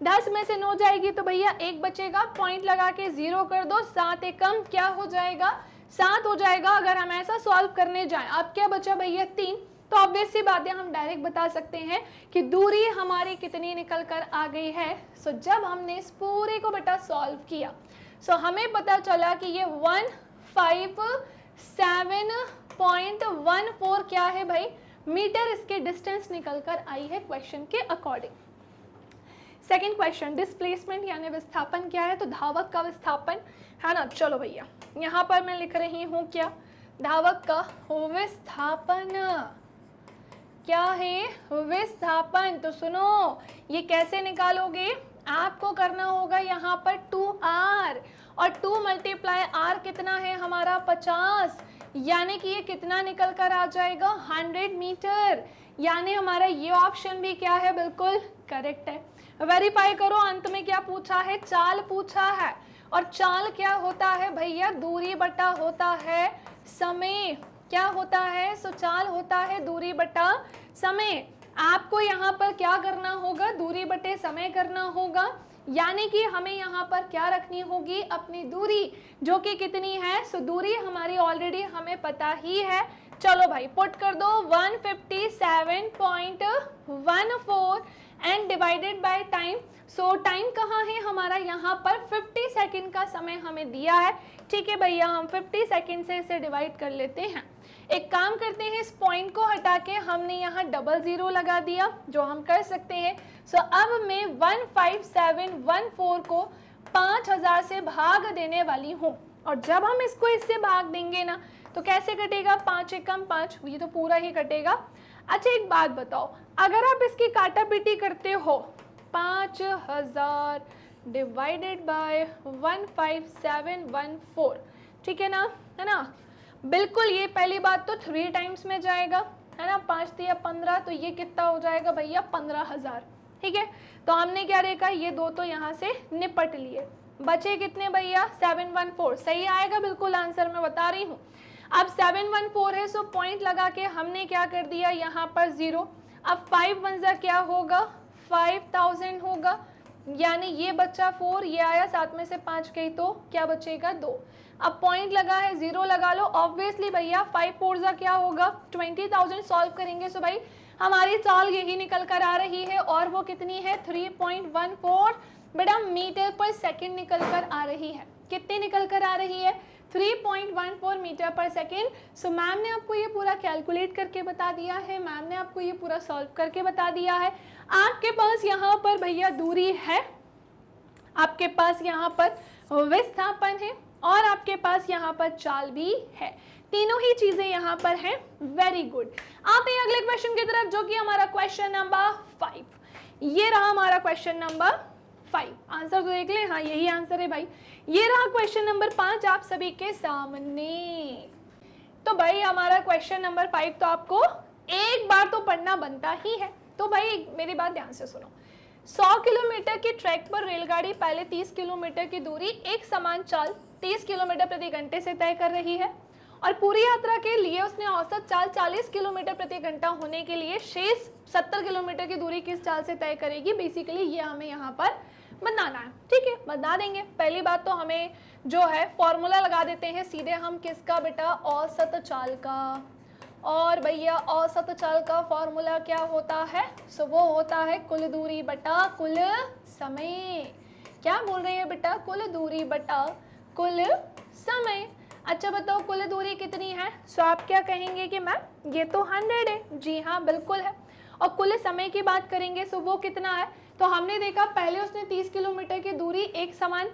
10 में से 9 जाएगी तो भैया 1 बचेगा, पॉइंट लगा के 0 कर दो, 7 एकम क्या हो जाएगा, 7 हो जाएगा अगर हम ऐसा सॉल्व करने जाएं। अब क्या बचा भैया, 3। तो ऑब्वियस सी बात है, हम डायरेक्ट बता सकते हैं कि दूरी हमारी कितनी निकल कर आ गई है। सो जब हमने इस पूरे को बेटा सॉल्व किया, सो हमें पता चला कि ये 157.14 क्या है भाई, मीटर इसके डिस्टेंस निकल कर आई है क्वेश्चन के अकॉर्डिंग। सेकेंड क्वेश्चन, डिस्प्लेसमेंट यानी विस्थापन क्या है, तो धावक का विस्थापन, है ना। चलो भैया, यहाँ पर मैं लिख रही हूँ क्या, धावक का विस्थापन क्या है, विस्थापन। तो सुनो, ये कैसे निकालोगे, आपको करना होगा यहाँ पर 2r, और 2 मल्टीप्लाई r कितना है हमारा 50, यानी कि ये कितना निकल कर आ जाएगा 100 मीटर। यानी हमारा ये ऑप्शन भी क्या है, बिल्कुल करेक्ट है। वेरीफाई करो, अंत में क्या पूछा है, चाल पूछा है, और चाल क्या होता है भैया, दूरी बटा होता है समय। क्या होता है, सो चाल होता है दूरी बटा समय। आपको यहाँ पर क्या करना होगा, दूरी बटे समय करना होगा, यानी कि हमें यहाँ पर क्या रखनी होगी, अपनी दूरी, जो कि कितनी है, सो दूरी हमारी ऑलरेडी हमें पता ही है। चलो भाई पुट कर दो, 157.14 and divided by time. So time कहाँ है हमारा, यहाँ पर 50 सेकंड का समय हमें दिया है। ठीक है भैया, हम 50 सेकंड से इसे डिवाइड कर लेते हैं। एक काम करते हैं, इस पॉइंट को हटा के हमने यहाँ 00 लगा दिया, जो हम कर सकते हैं। सो अब मैं 15714 को 5000 से भाग देने वाली हूँ, और जब हम इसको इससे भाग देंगे ना, तो कैसे कटेगा, 5 एकम 5, ये तो पूरा ही कटेगा। अच्छा एक बात बताओ, अगर आप इसकी काटा पीटी करते हो, 5000 डिवाइडेड बाय 15714, ठीक है ना, है ना, बिल्कुल। ये पहली बात तो 3 टाइम्स में जाएगा, है ना, 5 3 15, तो ये कितना हो जाएगा भैया 15000। ठीक है, तो हमने क्या देखा, ये 2 तो यहाँ से निपट लिए, बचे कितने भैया 714। सही आएगा बिल्कुल आंसर, मैं बता रही हूँ। अब 714 है, सो पॉइंट लगा के हमने क्या कर दिया यहाँ पर 0। अब 5 1 क्या होगा, 5000 होगा, यानी ये बच्चा 4, ये आया, 7 में से 5 गई तो क्या बचेगा 2। अब पॉइंट लगा है, 0 लगा लो। ऑब्वियसली भैया 5 4 क्या होगा 20,000। सॉल्व करेंगे सो भाई हमारी चाल यही निकल कर आ रही है, और वो कितनी है 3.14 बेटा मीटर पर सेकंड निकल कर आ रही है। कितनी निकल कर आ रही है, 3.14 मीटर पर सेकेंड। सो मैम ने आपको ये पूरा कैलकुलेट करके बता दिया है, मैम ने आपको ये पूरा सॉल्व करके बता दिया है। आपके पास यहाँ पर भैया दूरी है, आपके पास यहाँ पर विस्थापन है, और आपके पास यहाँ पर चाल भी है। तीनों ही चीजें यहाँ पर हैं। Very good. आते हैं अगले क्वेश्चन की तरफ, जो कि हमारा क्वेश्चन नंबर 5। ये रहा हमारा क्वेश्चन नंबर 5। आंसर तो देख लें, हाँ यही आंसर है भाई। ये रहा क्वेश्चन नंबर 5 आप सभी के सामने। तो भाई हमारा क्वेश्चन नंबर 5 तो आपको एक बार तो पढ़ना बनता ही है। तो भाई मेरी बात ध्यान से सुनो। 100 किलोमीटर की ट्रैक पर रेलगाड़ी पहले 30 किलोमीटर की दूरी एक समान चाल 30 किलोमीटर प्रति घंटे से तय कर रही है और पूरी यात्रा के लिए उसने औसत चाल 40 किलोमीटर प्रति घंटा होने के लिए शेष 70 किलोमीटर की दूरी किस चाल से तय करेगी। बेसिकली ये हमें यहाँ पर बताना है। ठीक है, बता देंगे। पहली बात तो हमें जो है फॉर्मूला लगा देते हैं सीधे हम किसका बेटा, औसत चाल का। और भैया औसत चाल का फॉर्मूला क्या होता है, सो वो होता है कुल दूरी बटा कुल समय। क्या बोल रहे हैं बेटा, कुल दूरी बटा कुल समय। अच्छा बताओ कुल दूरी कितनी है, सो आप क्या कहेंगे कि मैम ये तो 100 है। जी हाँ बिल्कुल है। और कुल समय की बात करेंगे सो वो कितना है, तो हमने देखा पहले उसने 30 किलोमीटर की दूरी एक समान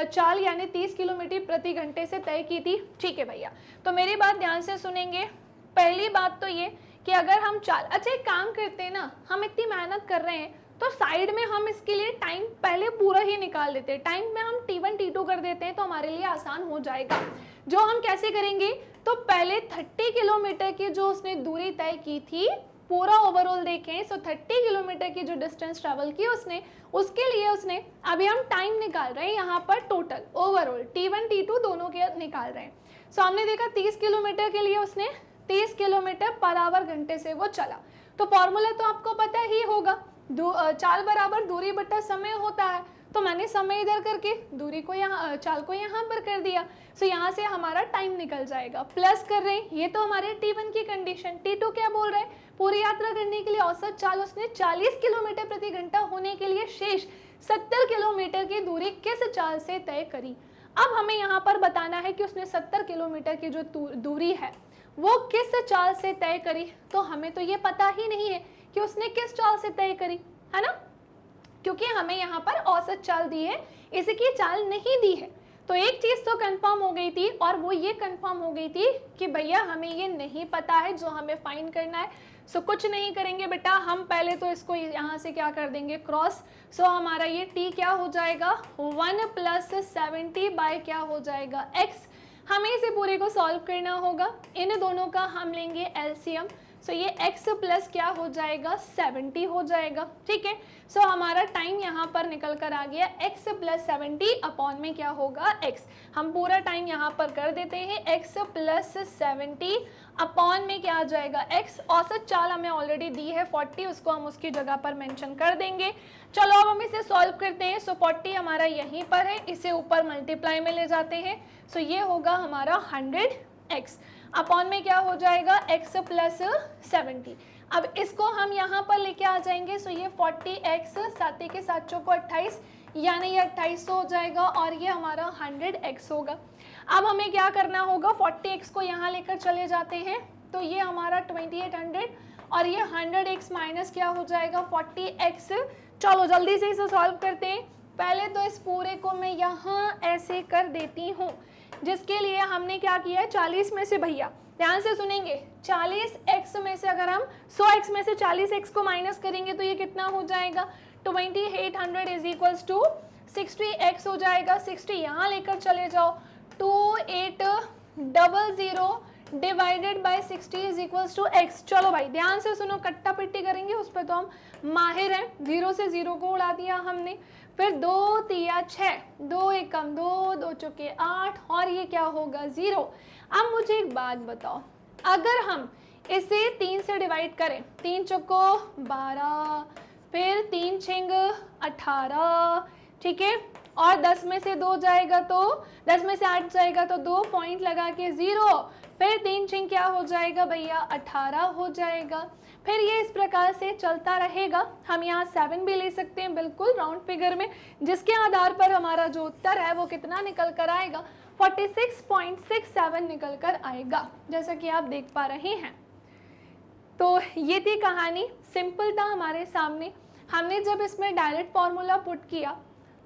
चाल यानी 30 किलोमीटर प्रति घंटे से तय की थी। ठीक है भैया, तो मेरी बात ध्यान से सुनेंगे। पहली बात तो ये कि अगर हम चाल, अच्छा एक काम करते हैं ना, हम इतनी मेहनत कर रहे हैं तो साइड में हम इसके लिए टाइम पहले पूरा ही निकाल देते हैं। टाइम में हम T1 T2 कर देते हैं तो हमारे लिए आसान हो जाएगा। जो हम कैसे करेंगे, तो पहले 30 किलोमीटर की जो उसने दूरी तय की थी, पूरा ओवरऑल देखें सो 30 किलोमीटर की जो डिस्टेंस ट्रेवल की उसने, उसके लिए उसने अभी हम टाइम निकाल रहे हैं यहाँ पर टोटल ओवरऑल T1 T2 दोनों के निकाल रहे हैं। सो हमने देखा 30 किलोमीटर के लिए उसने 30 किलोमीटर पर आवर घंटे से वो चला। तो फॉर्मूला तो आपको पता ही होगा, चाल बराबर दूरी बटा समय होता है। तो मैंने समय इधर करके दूरी को यहाँ, चाल को यहाँ पर कर दिया। सो यहाँ से हमारा टाइम निकल जाएगा। प्लस कर रहे हैं, ये तो हमारे T1 की कंडीशन। T2 क्या बोल रहे हैं, पूरी यात्रा करने के लिए औसत चाल उसने 40 किलोमीटर प्रति घंटा होने के लिए शेष 70 किलोमीटर की दूरी किस चाल से तय करी। अब हमें यहाँ पर बताना है कि उसने 70 किलोमीटर की जो दूरी है वो किस चाल से तय करी। तो हमें तो ये पता ही नहीं है कि उसने किस चाल से तय करी, है ना, क्योंकि हमें यहाँ पर औसत चाल दी है, इसकी चाल नहीं दी है। तो एक चीज तो कंफर्म हो गई थी और वो ये कंफर्म हो गई थी कि भैया हमें ये नहीं पता है जो हमें फाइंड करना है। सो कुछ नहीं करेंगे बेटा, हम पहले तो इसको यहाँ से क्या कर देंगे क्रॉस। सो हमारा ये t क्या हो जाएगा 1 + 70 बाय क्या हो जाएगा x। हमें इसे पूरे को सॉल्व करना होगा, इन दोनों का हम लेंगे एलसीएम। सो ये x प्लस क्या हो जाएगा 70 हो जाएगा। ठीक है, सो हमारा टाइम यहाँ पर निकल कर आ गया x + 70 अपॉन में क्या होगा x। हम पूरा टाइम यहाँ पर कर देते हैं x + 70 अपॉन में क्या आ जाएगा x। औसत चाल हमें ऑलरेडी दी है 40, उसको हम उसकी जगह पर मेंशन कर देंगे। चलो अब हम इसे सॉल्व करते हैं। सो 40 हमारा यहीं पर है, इसे ऊपर मल्टीप्लाई में ले जाते हैं। सो ये होगा हमारा 100x अपॉन में क्या हो जाएगा x + 70। अब इसको हम यहाँ पर लेके आ जाएंगे। सो ये 40x 7 के 7 चौको 28 यानी ये 2800 हो जाएगा और ये हमारा 100x होगा। अब हमें क्या करना होगा, 40x को यहाँ लेकर चले जाते हैं तो ये हमारा 2800 और ये 100x माइनस क्या हो जाएगा 40x। चलो जल्दी से इसे सॉल्व करते हैं। पहले तो इस पूरे को मैं यहाँ ऐसे कर देती हूँ, जिसके लिए हमने क्या किया है 40 में से, भैया ध्यान से सुनेंगे, 40x में से अगर हम 100x में से 40x को माइनस करेंगे तो ये कितना हो जाएगा 2800 = 60x हो जाएगा। 60 यहाँ लेकर चले जाओ, 2800 डिवाइडेड बाय 60 = x। चलो भाई ध्यान से सुनो, कट्टा पिट्टी करेंगे उस पर तो हम माहिर हैं। 0 से 0 को उड़ा दिया हमने, फिर 2 3 6, 2 1 कम 2, 2 चौके 8 और ये क्या होगा 0। अब मुझे एक बात बताओ, अगर हम इसे 3 से डिवाइड करें, 3 चौको 12, फिर 3 छिंग 18, ठीक है, और 10 में से 2 जाएगा तो 10 में से 8 जाएगा तो 2 पॉइंट लगा के 0, फिर 3 छिंग क्या हो जाएगा भैया 18 हो जाएगा। फिर ये इस प्रकार से चलता रहेगा। हम यहाँ 7 भी ले सकते हैं बिल्कुल राउंड फिगर में, जिसके आधार पर हमारा जो उत्तर है वो कितना निकल कर आएगा 46.67 निकल कर आएगा, जैसा कि आप देख पा रहे हैं। तो ये थी कहानी, सिंपल था हमारे सामने। हमने जब इसमें डायरेक्ट फॉर्मूला पुट किया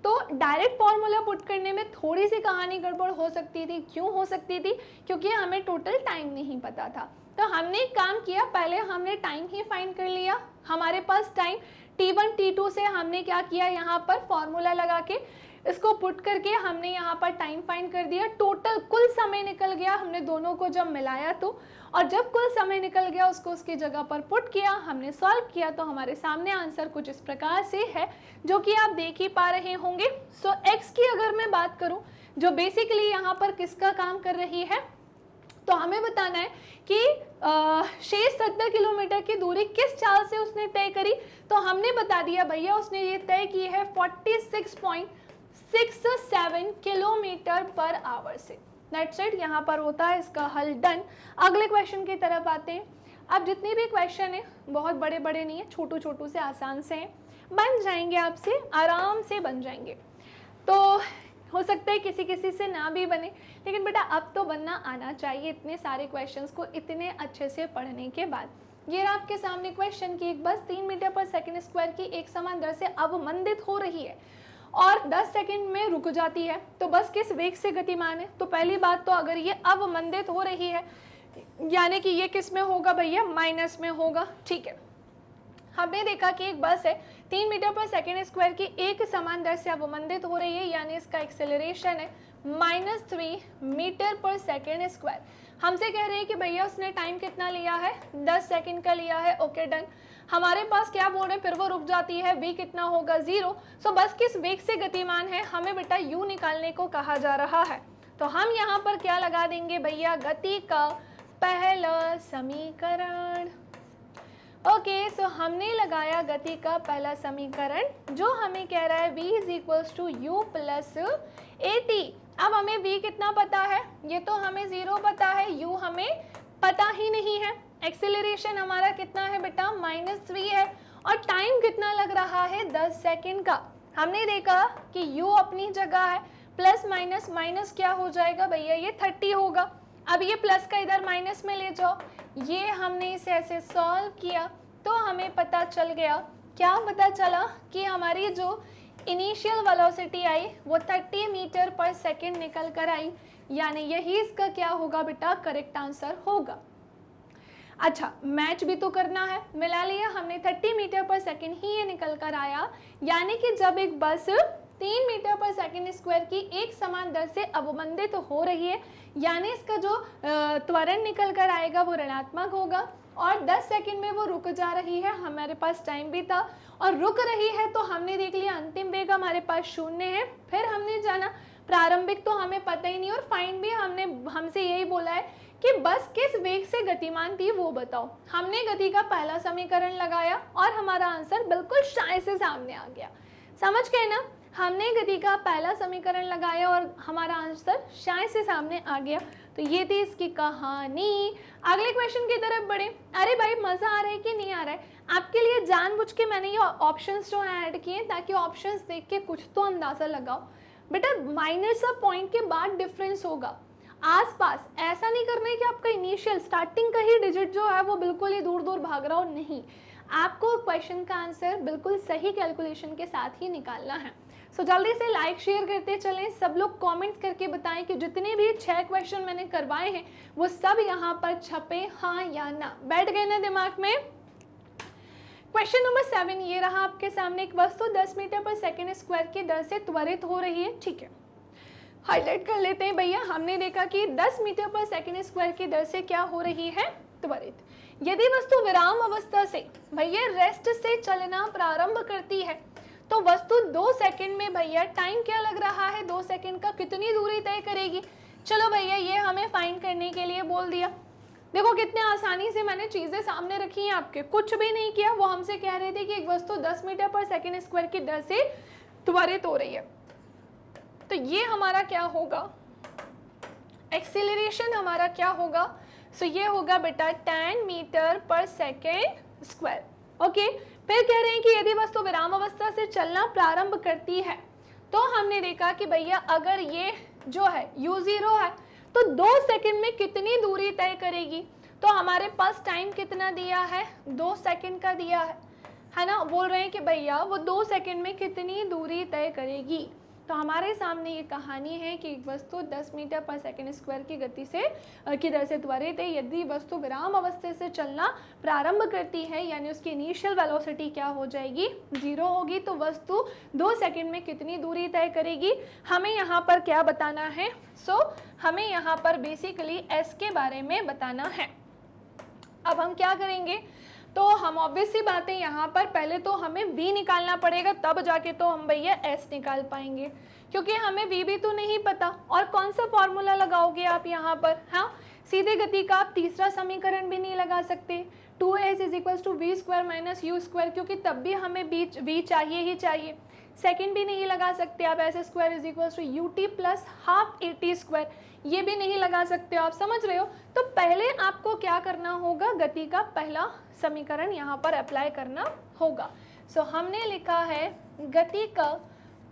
तो डायरेक्ट फॉर्मूला पुट करने में थोड़ी सी कहानी गड़बड़ हो सकती थी। क्यों हो सकती थी, क्योंकि हमें टोटल टाइम नहीं पता था। तो हमने एक काम किया, पहले हमने टाइम ही फाइंड कर लिया। हमारे पास टाइम T1 T2 से हमने क्या किया, यहाँ पर फॉर्मूला लगा के इसको पुट करके हमने यहाँ पर टाइम फाइंड कर दिया। टोटल कुल समय निकल गया, हमने दोनों को जब मिलाया तो, और जब कुल समय निकल गया उसको उसकी जगह पर पुट किया, हमने सॉल्व किया तो हमारे सामने आंसर कुछ इस प्रकार से है, जो कि आप देख ही पा रहे होंगे। सो x की अगर मैं बात करूं जो बेसिकली यहाँ पर किसका काम कर रही है, तो हमें बताना है कि शेष 70 किलोमीटर की दूरी किस चाल से उसने तय करी। तो हमने बता दिया भैया उसने ये तय की है 46.67 किलोमीटर पर आवर से। दैट्स इट, यहाँ पर होता है इसका हल डन। अगले क्वेश्चन की तरफ आते हैं। अब जितने भी क्वेश्चन है बहुत बड़े बड़े नहीं है, छोटू छोटू से आसान से हैं, बन जाएंगे आपसे, आराम से बन जाएंगे। तो हो सकता है किसी किसी से ना भी बने, लेकिन बेटा अब तो बनना आना चाहिए इतने सारे क्वेश्चंस को इतने अच्छे से पढ़ने के बाद। ये रहा आपके सामने क्वेश्चन की एक बस 3 मीटर पर सेकंड स्क्वायर की एक समान दर से अवमंदित हो रही है और 10 सेकंड में रुक जाती है, तो बस किस वेग से गतिमान है। तो पहली बात तो अगर ये अवमंदित हो रही है यानी कि ये किस में होगा भैया, माइनस में होगा। ठीक है, हमने देखा कि एक बस है 3 मीटर पर सेकेंड स्क्वायर की एक समान दर से अवमंदित हो रही है, यानी इसका एक्सेलरेशन है -3 मीटर पर सेकेंड स्क्वायर। हमसे कह रहे हैं कि भैया उसने टाइम कितना लिया है, 10 सेकंड का लिया है। Okay done. हमारे पास क्या बोल रहे हैं, फिर वो रुक जाती है, v कितना होगा 0। सो बस किस वेग से गतिमान है, हमें बेटा u निकालने को कहा जा रहा है। तो हम यहाँ पर क्या लगा देंगे भैया, गति का पहला समीकरण। ओके, सो हमने लगाया गति का पहला समीकरण जो हमें कह रहा है v = u + at। अब हमें v कितना पता है, ये तो हमें 0 पता है, u हमें पता ही नहीं है। एक्सेलरेशन हमारा कितना है बेटा, -3 है, और टाइम कितना लग रहा है 10 सेकंड का। हमने देखा कि u अपनी जगह है, प्लस माइनस, माइनस क्या हो जाएगा भैया, ये 30 होगा। अब ये प्लस का इधर माइनस में ले जाओ, ये हमने इसे ऐसे सॉल्व किया तो हमें पता चल गया, क्या पता चला कि हमारी जो इनिशियल वेलोसिटी आई वो 30 मीटर पर सेकंड निकल कर आई, यानी यही इसका क्या होगा बेटा, करेक्ट आंसर होगा। अच्छा, मैच भी तो करना है, मिला लिया हमने, 30 मीटर पर सेकंड ही ये निकल कर आया, यानी कि जब एक बस 3 मीटर पर सेकंड स्क्वायर की एक समान दर से अवमंदित हो रही है, यानी इसका जो त्वरण निकल कर आएगा वो ऋणात्मक होगा, और 10 सेकंड में वो रुक जा रही है। हमारे पास टाइम भी था और रुक रही है, तो हमने देख लिया अंतिम वेग हमारे पास 0 है। फिर हमने जाना प्रारंभिक, तो हमें पता ही नहीं, और फाइंड भी हमसे यही बोला है कि बस किस वेग से गतिमान थी वो बताओ। हमने गति का पहला समीकरण लगाया और हमारा आंसर बिल्कुल शाय से सामने आ गया। समझ गए ना, हमने गति का पहला समीकरण लगाया और हमारा आंसर शाय से सामने आ गया। तो ये थी इसकी कहानी। अगले क्वेश्चन की तरफ बढ़े। अरे भाई, मजा आ रहा है कि नहीं आ रहा है? आपके लिए जानबूझ के मैंने ये ऑप्शंस जो ऐड किए ताकि ऑप्शंस देख के कुछ तो अंदाजा लगाओ। बेटा माइनस ऑफ पॉइंट के बाद डिफरेंस होगा आसपास, ऐसा नहीं करना है कि आपका इनिशियल स्टार्टिंग का ही डिजिट जो है वो बिल्कुल ही दूर दूर भाग रहा हो, नहीं, आपको क्वेश्चन का आंसर बिल्कुल सही कैलकुलेशन के साथ ही निकालना है। सो जल्दी से लाइक शेयर करते चलें, सब लोग कमेंट्स करके बताएं कि जितने भी 6 क्वेश्चन मैंने करवाए हैं वो सब यहाँ पर छपे, हाँ या ना। बैठ गए ना दिमाग में? क्वेश्चन नंबर 7 ये रहा आपके सामने। एक वस्तु 10 मीटर पर सेकेंड स्क्वायर की दर से त्वरित हो रही है। ठीक है, हाईलाइट कर लेते हैं भैया। हमने देखा कि 10 मीटर पर सेकेंड स्क्वायर की दर से क्या हो रही है, त्वरित। यदि वस्तु विराम अवस्था से भैया रेस्ट से चलना प्रारंभ करती है तो वस्तु 2 सेकंड में भैया टाइम क्या लग रहा है, 2 सेकंड का कितनी दूरी तय करेगी। चलो भैया, ये हमें फाइंड करने के लिए बोल दिया। देखो कितने आसानी से मैंने चीजें सामने रखी हैं आपके, कुछ भी नहीं किया। वो हमसे कह रहे थे कि एक वस्तु 10 मीटर पर सेकेंड स्क्वायर की दर से त्वरित हो रही है, तो ये हमारा क्या होगा, एक्सीलरेशन हमारा क्या होगा। सो ये होगा बेटा 10 मीटर पर सेकेंड स्क्वायर। ओके, फिर कह रहे हैं कि यदि वस्तु विराम अवस्था से चलना प्रारंभ करती है तो हमने देखा कि भैया अगर ये जो है u0 है तो 2 सेकंड में कितनी दूरी तय करेगी। तो हमारे पास टाइम कितना दिया है, 2 सेकंड का दिया है ना। बोल रहे हैं कि भैया वो 2 सेकंड में कितनी दूरी तय करेगी। तो हमारे सामने ये कहानी है कि एक वस्तु 10 मीटर पर सेकेंड स्क्वायर की गति से की दर से त्वरित है। यदि वस्तु विराम अवस्था से चलना प्रारंभ करती है यानी उसकी इनिशियल वेलोसिटी क्या हो जाएगी, 0 होगी, तो वस्तु 2 सेकंड में कितनी दूरी तय करेगी। हमें यहाँ पर क्या बताना है, हमें यहाँ पर बेसिकली s के बारे में बताना है। अब हम क्या करेंगे, तो हम ऑब्वियस सी बात है यहाँ पर पहले तो हमें v निकालना पड़ेगा, तब जाके तो हम भैया s निकाल पाएंगे, क्योंकि हमें v भी तो नहीं पता। और कौन सा फॉर्मूला लगाओगे आप यहाँ पर? हाँ, सीधे गति का आप तीसरा समीकरण भी नहीं लगा सकते, 2s is equal to v square minus u square, क्योंकि तब भी हमें v चाहिए ही चाहिए। सेकंड भी नहीं लगा सकते आप, s square is equal to u t plus half a t square, ये भी नहीं लगा सकते हो आप, समझ रहे हो। तो पहले आपको क्या करना होगा, गति का पहला समीकरण यहाँ पर अप्लाई करना होगा। सो हमने लिखा है गति का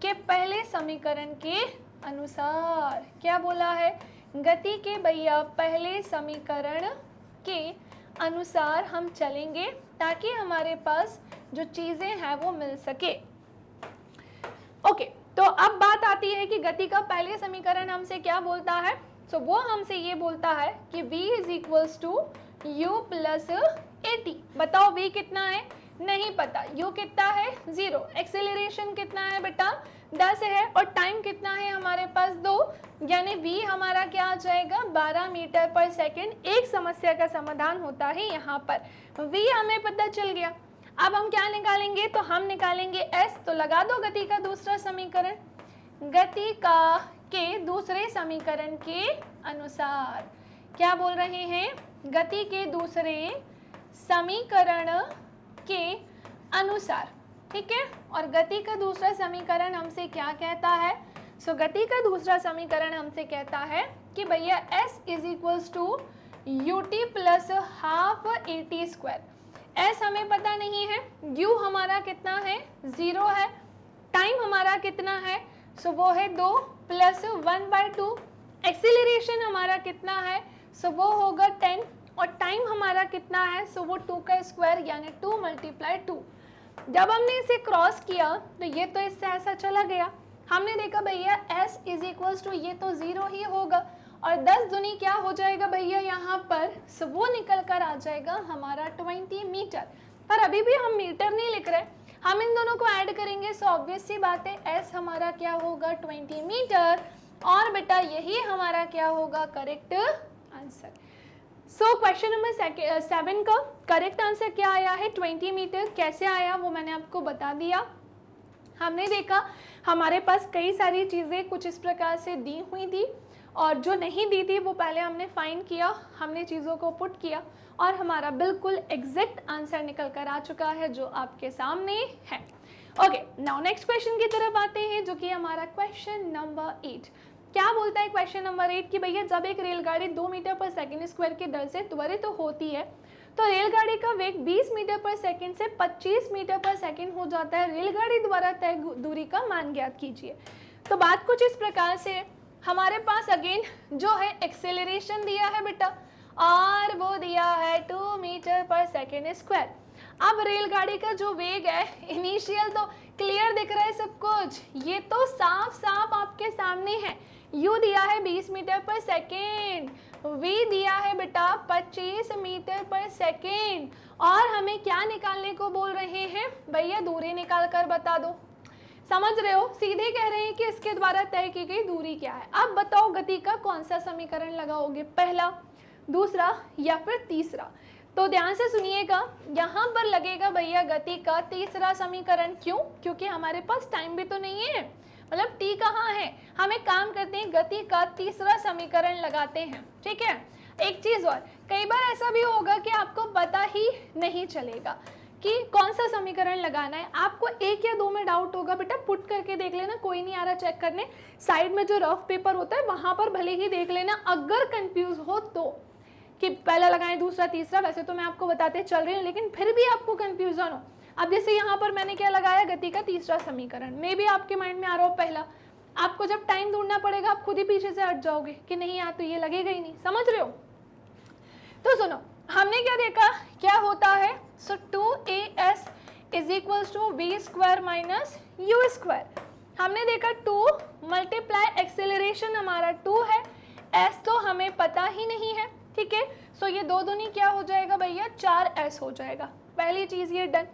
के पहले समीकरण के अनुसार, क्या बोला है, गति के भैया पहले समीकरण के अनुसार हम चलेंगे ताकि हमारे पास जो चीज़ें हैं वो मिल सके। ओके, तो अब बात आती है कि गति का पहले समीकरण हमसे क्या बोलता है। सो वो हमसे ये बोलता है कि v is equals to u plus a t. बताओ v कितना है, नहीं पता, u कितना है 0, एक्सेलरेशन कितना है बेटा 10 है, और टाइम कितना है हमारे पास 2, यानी v हमारा क्या आ जाएगा 12 मीटर पर सेकेंड। एक समस्या का समाधान होता है यहाँ पर, v हमें पता चल गया। अब हम क्या निकालेंगे, तो हम निकालेंगे s। तो लगा दो गति का दूसरा समीकरण, गति का के दूसरे समीकरण के अनुसार, क्या बोल रहे हैं, गति के दूसरे समीकरण के अनुसार, ठीक है। और गति का दूसरा समीकरण हमसे क्या कहता है, सो गति का दूसरा समीकरण हमसे कहता है कि भैया s is equals to u t plus half a t square. s हमें पता नहीं है, u हमारा कितना है 0 है, टाइम हमारा कितना है, सो वो है 2 प्लस 1/2, एक्सीलरेशन हमारा कितना है, सो वो होगा 10, और टाइम हमारा कितना है, सो वो 2 का स्क्वायर यानी 2 × 2। जब हमने इसे क्रॉस किया तो ये तो इससे ऐसा चला गया, हमने देखा भैया s इज इक्वल्स टू ये तो 0 ही होगा, और 10 दूनी क्या हो जाएगा भैया यहाँ पर, सो वो निकल कर आ जाएगा हमारा 20 मीटर। पर अभी भी हम मीटर नहीं लिख रहे, हम इन दोनों को ऐड करेंगे, सो ऑब्वियस सी बात है s हमारा क्या होगा 20 मीटर, और बेटा यही हमारा क्या होगा correct answer. So question number 7 का करेक्ट आंसर क्या आया है 20 मीटर। कैसे आया वो मैंने आपको बता दिया। हमने देखा हमारे पास कई सारी चीज़ें कुछ इस प्रकार से दी हुई थी, और जो नहीं दी थी वो पहले हमने फाइंड किया, हमने चीज़ों को पुट किया, और हमारा बिल्कुल एग्जैक्ट आंसर निकल कर आ चुका है जो आपके सामने है। ओके, नाउ नेक्स्ट क्वेश्चन की तरफ आते हैं, जो कि हमारा क्वेश्चन नंबर 8। क्या बोलता है क्वेश्चन नंबर 8 कि भैया जब एक रेलगाड़ी 2 मीटर पर सेकेंड स्क्वायर की दर से त्वरित होती है तो रेलगाड़ी का वेग 20 मीटर पर सेकेंड से 25 मीटर पर सेकेंड हो जाता है, रेलगाड़ी द्वारा तय दूरी का मान ज्ञात कीजिए। तो बात कुछ इस प्रकार से, हमारे पास अगेन जो है एक्सेलरेशन दिया है बेटा, और वो दिया है 2 मीटर पर सेकेंड स्क्वायर। अब रेलगाड़ी का जो वेग है इनिशियल तो क्लियर दिख रहा है सब कुछ, ये तो साफ साफ आपके सामने है। u दिया है 20 मीटर पर सेकेंड, v दिया है बेटा 25 मीटर पर सेकेंड, और हमें क्या निकालने को बोल रहे हैं भैया, दूरी निकाल कर बता दो। समझ रहे हो, सीधे कह रहे हैं कि इसके द्वारा तय की गई दूरी क्या है। अब बताओ गति का कौन सा समीकरण लगाओगे, पहला, दूसरा या फिर तीसरा। तो ध्यान से सुनिएगा, यहाँ पर लगेगा भैया गति का तीसरा समीकरण। क्यों? क्योंकि हमारे पास टाइम भी तो नहीं है, मतलब t कहाँ है। हम एक काम करते हैं, गति का तीसरा समीकरण लगाते हैं, ठीक है। एक चीज और, कई बार ऐसा भी होगा कि आपको पता ही नहीं चलेगा कि कौन सा समीकरण लगाना है। आपको 1 या 2 में डाउट होगा, बेटा पुट करके देख लेना, कोई नहीं आ रहा चेक करने, साइड में जो रफ पेपर होता है वहां पर भले ही देख लेना। अगर कंफ्यूज हो तो कि पहला लगाएं दूसरा तीसरा, वैसे तो मैं आपको बताते चल रही हूँ, लेकिन फिर भी आपको कंफ्यूजन हो, अब जैसे यहाँ पर मैंने क्या लगाया, गति का तीसरा समीकरण, मे भी आपके माइंड में आ रहा हो पहला, आपको जब टाइम ढूंढना पड़ेगा आप खुद ही पीछे से हट जाओगे कि नहीं यार तो ये लगेगा ही नहीं, समझ रहे हो। तो सुनो, हमने क्या देखा, क्या होता है, so 2as is equals to v square minus u square. हमने देखा 2 मल्टीप्लाई एक्सेलरेशन हमारा 2 है, s तो हमें पता ही नहीं है, ठीक है। सो ये 2 दूनी क्या हो जाएगा भैया 4s हो जाएगा, पहली चीज ये डन।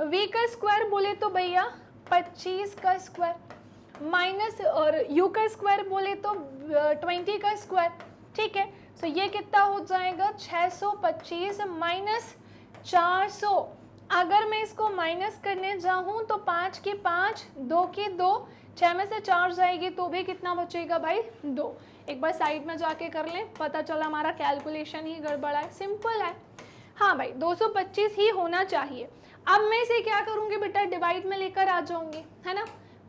v का स्क्वायर बोले तो भैया 25 का स्क्वायर माइनस, और u का स्क्वायर बोले तो 20 का स्क्वायर, ठीक है। सो ये कितना हो जाएगा 625 माइनस 400। अगर मैं इसको माइनस करने जाऊं तो 5 के 5, 2 के 2, 6 में से 4 जाएगी तो भी कितना बचेगा भाई 2। एक बार साइड में जाके कर लें, पता चला हमारा कैलकुलेशन ही गड़बड़ है। सिंपल है। हाँ भाई 225 ही होना चाहिए। अब मैं इसे क्या करूँगी बेटा, डिवाइड में लेकर आ जाऊँगी, है ना।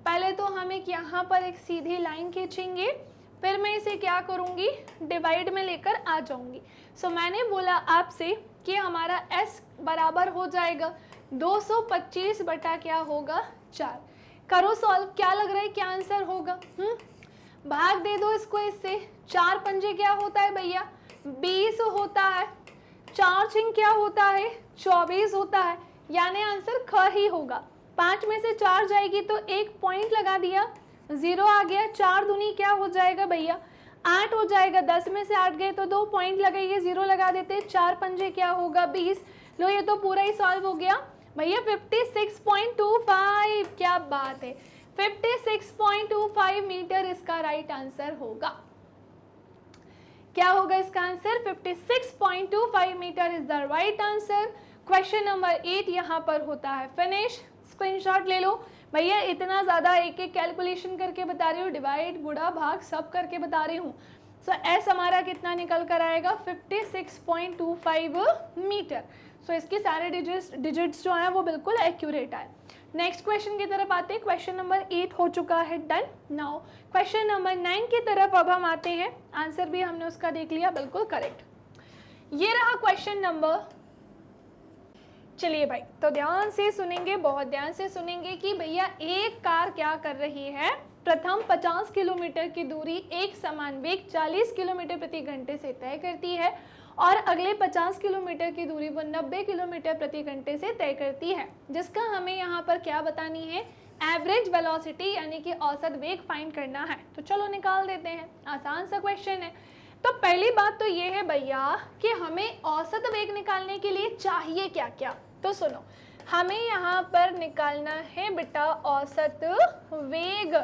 पहले तो हम एक यहाँ पर एक सीधी लाइन खींचेंगे, फिर मैं इसे क्या करूँगी, डिवाइड में लेकर आ जाऊँगी। सो मैंने बोला आपसे कि हमारा s बराबर हो जाएगा 225 बटा क्या होगा 4। करो सॉल्व, क्या लग रहा है क्या आंसर होगा? भाग दे दो इसको इससे। 4 पंजे क्या होता है भैया 20 होता है, 4 छिंग क्या होता है 24 होता है, यानी आंसर ख ही होगा। 5 में से 4 जाएगी तो 1 पॉइंट लगा दिया, 0 आ गया। 4 दूनी क्या हो जाएगा भैया 8 हो जाएगा। 10 में से 8 गए तो 2 पॉइंट लगाइए, 0 लगा देते। 4 पंजे क्या होगा 20। लो ये तो पूरा ही सॉल्व हो गया भैया। 56.25, क्या बात है, 56.25 मीटर इसका राइट आंसर होगा। क्या होगा इसका answer? 56.25 metre is the right answer. Question number 8 यहाँ पर होता है फिनिश। स्क्रीनशॉट ले लो भैया, इतना ज़्यादा एक एक कैलकुलेशन करके बता रही हूँ, डिवाइड गुणा भाग सब करके बता रही हूँ। सो एस हमारा कितना निकल कर आएगा 56.25 मीटर। सो इसके सारे डिजिट्स जो हैं वो बिल्कुल एक्यूरेट आए। नेक्स्ट क्वेश्चन की तरफ आते हैं। क्वेश्चन नंबर 8 हो चुका है डन। नाउ क्वेश्चन नंबर 9 की तरफ अब हम आते हैं। आंसर भी हमने उसका देख लिया, बिल्कुल करेक्ट। ये रहा क्वेश्चन नंबर। चलिए भाई, तो ध्यान से सुनेंगे, बहुत ध्यान से सुनेंगे कि भैया एक कार क्या कर रही है। प्रथम 50 किलोमीटर की दूरी एक समान वेग 40 किलोमीटर प्रति घंटे से तय करती है और अगले 50 किलोमीटर की दूरी वो 90 किलोमीटर प्रति घंटे से तय करती है, जिसका हमें यहाँ पर क्या बतानी है, एवरेज वेलोसिटी यानी कि औसत वेग फाइंड करना है। तो चलो निकाल देते हैं, आसान सा क्वेश्चन है। तो पहली बात तो ये है भैया कि हमें औसत वेग निकालने के लिए चाहिए क्या क्या। तो सुनो, हमें यहाँ पर निकालना है बेटा औसत वेग,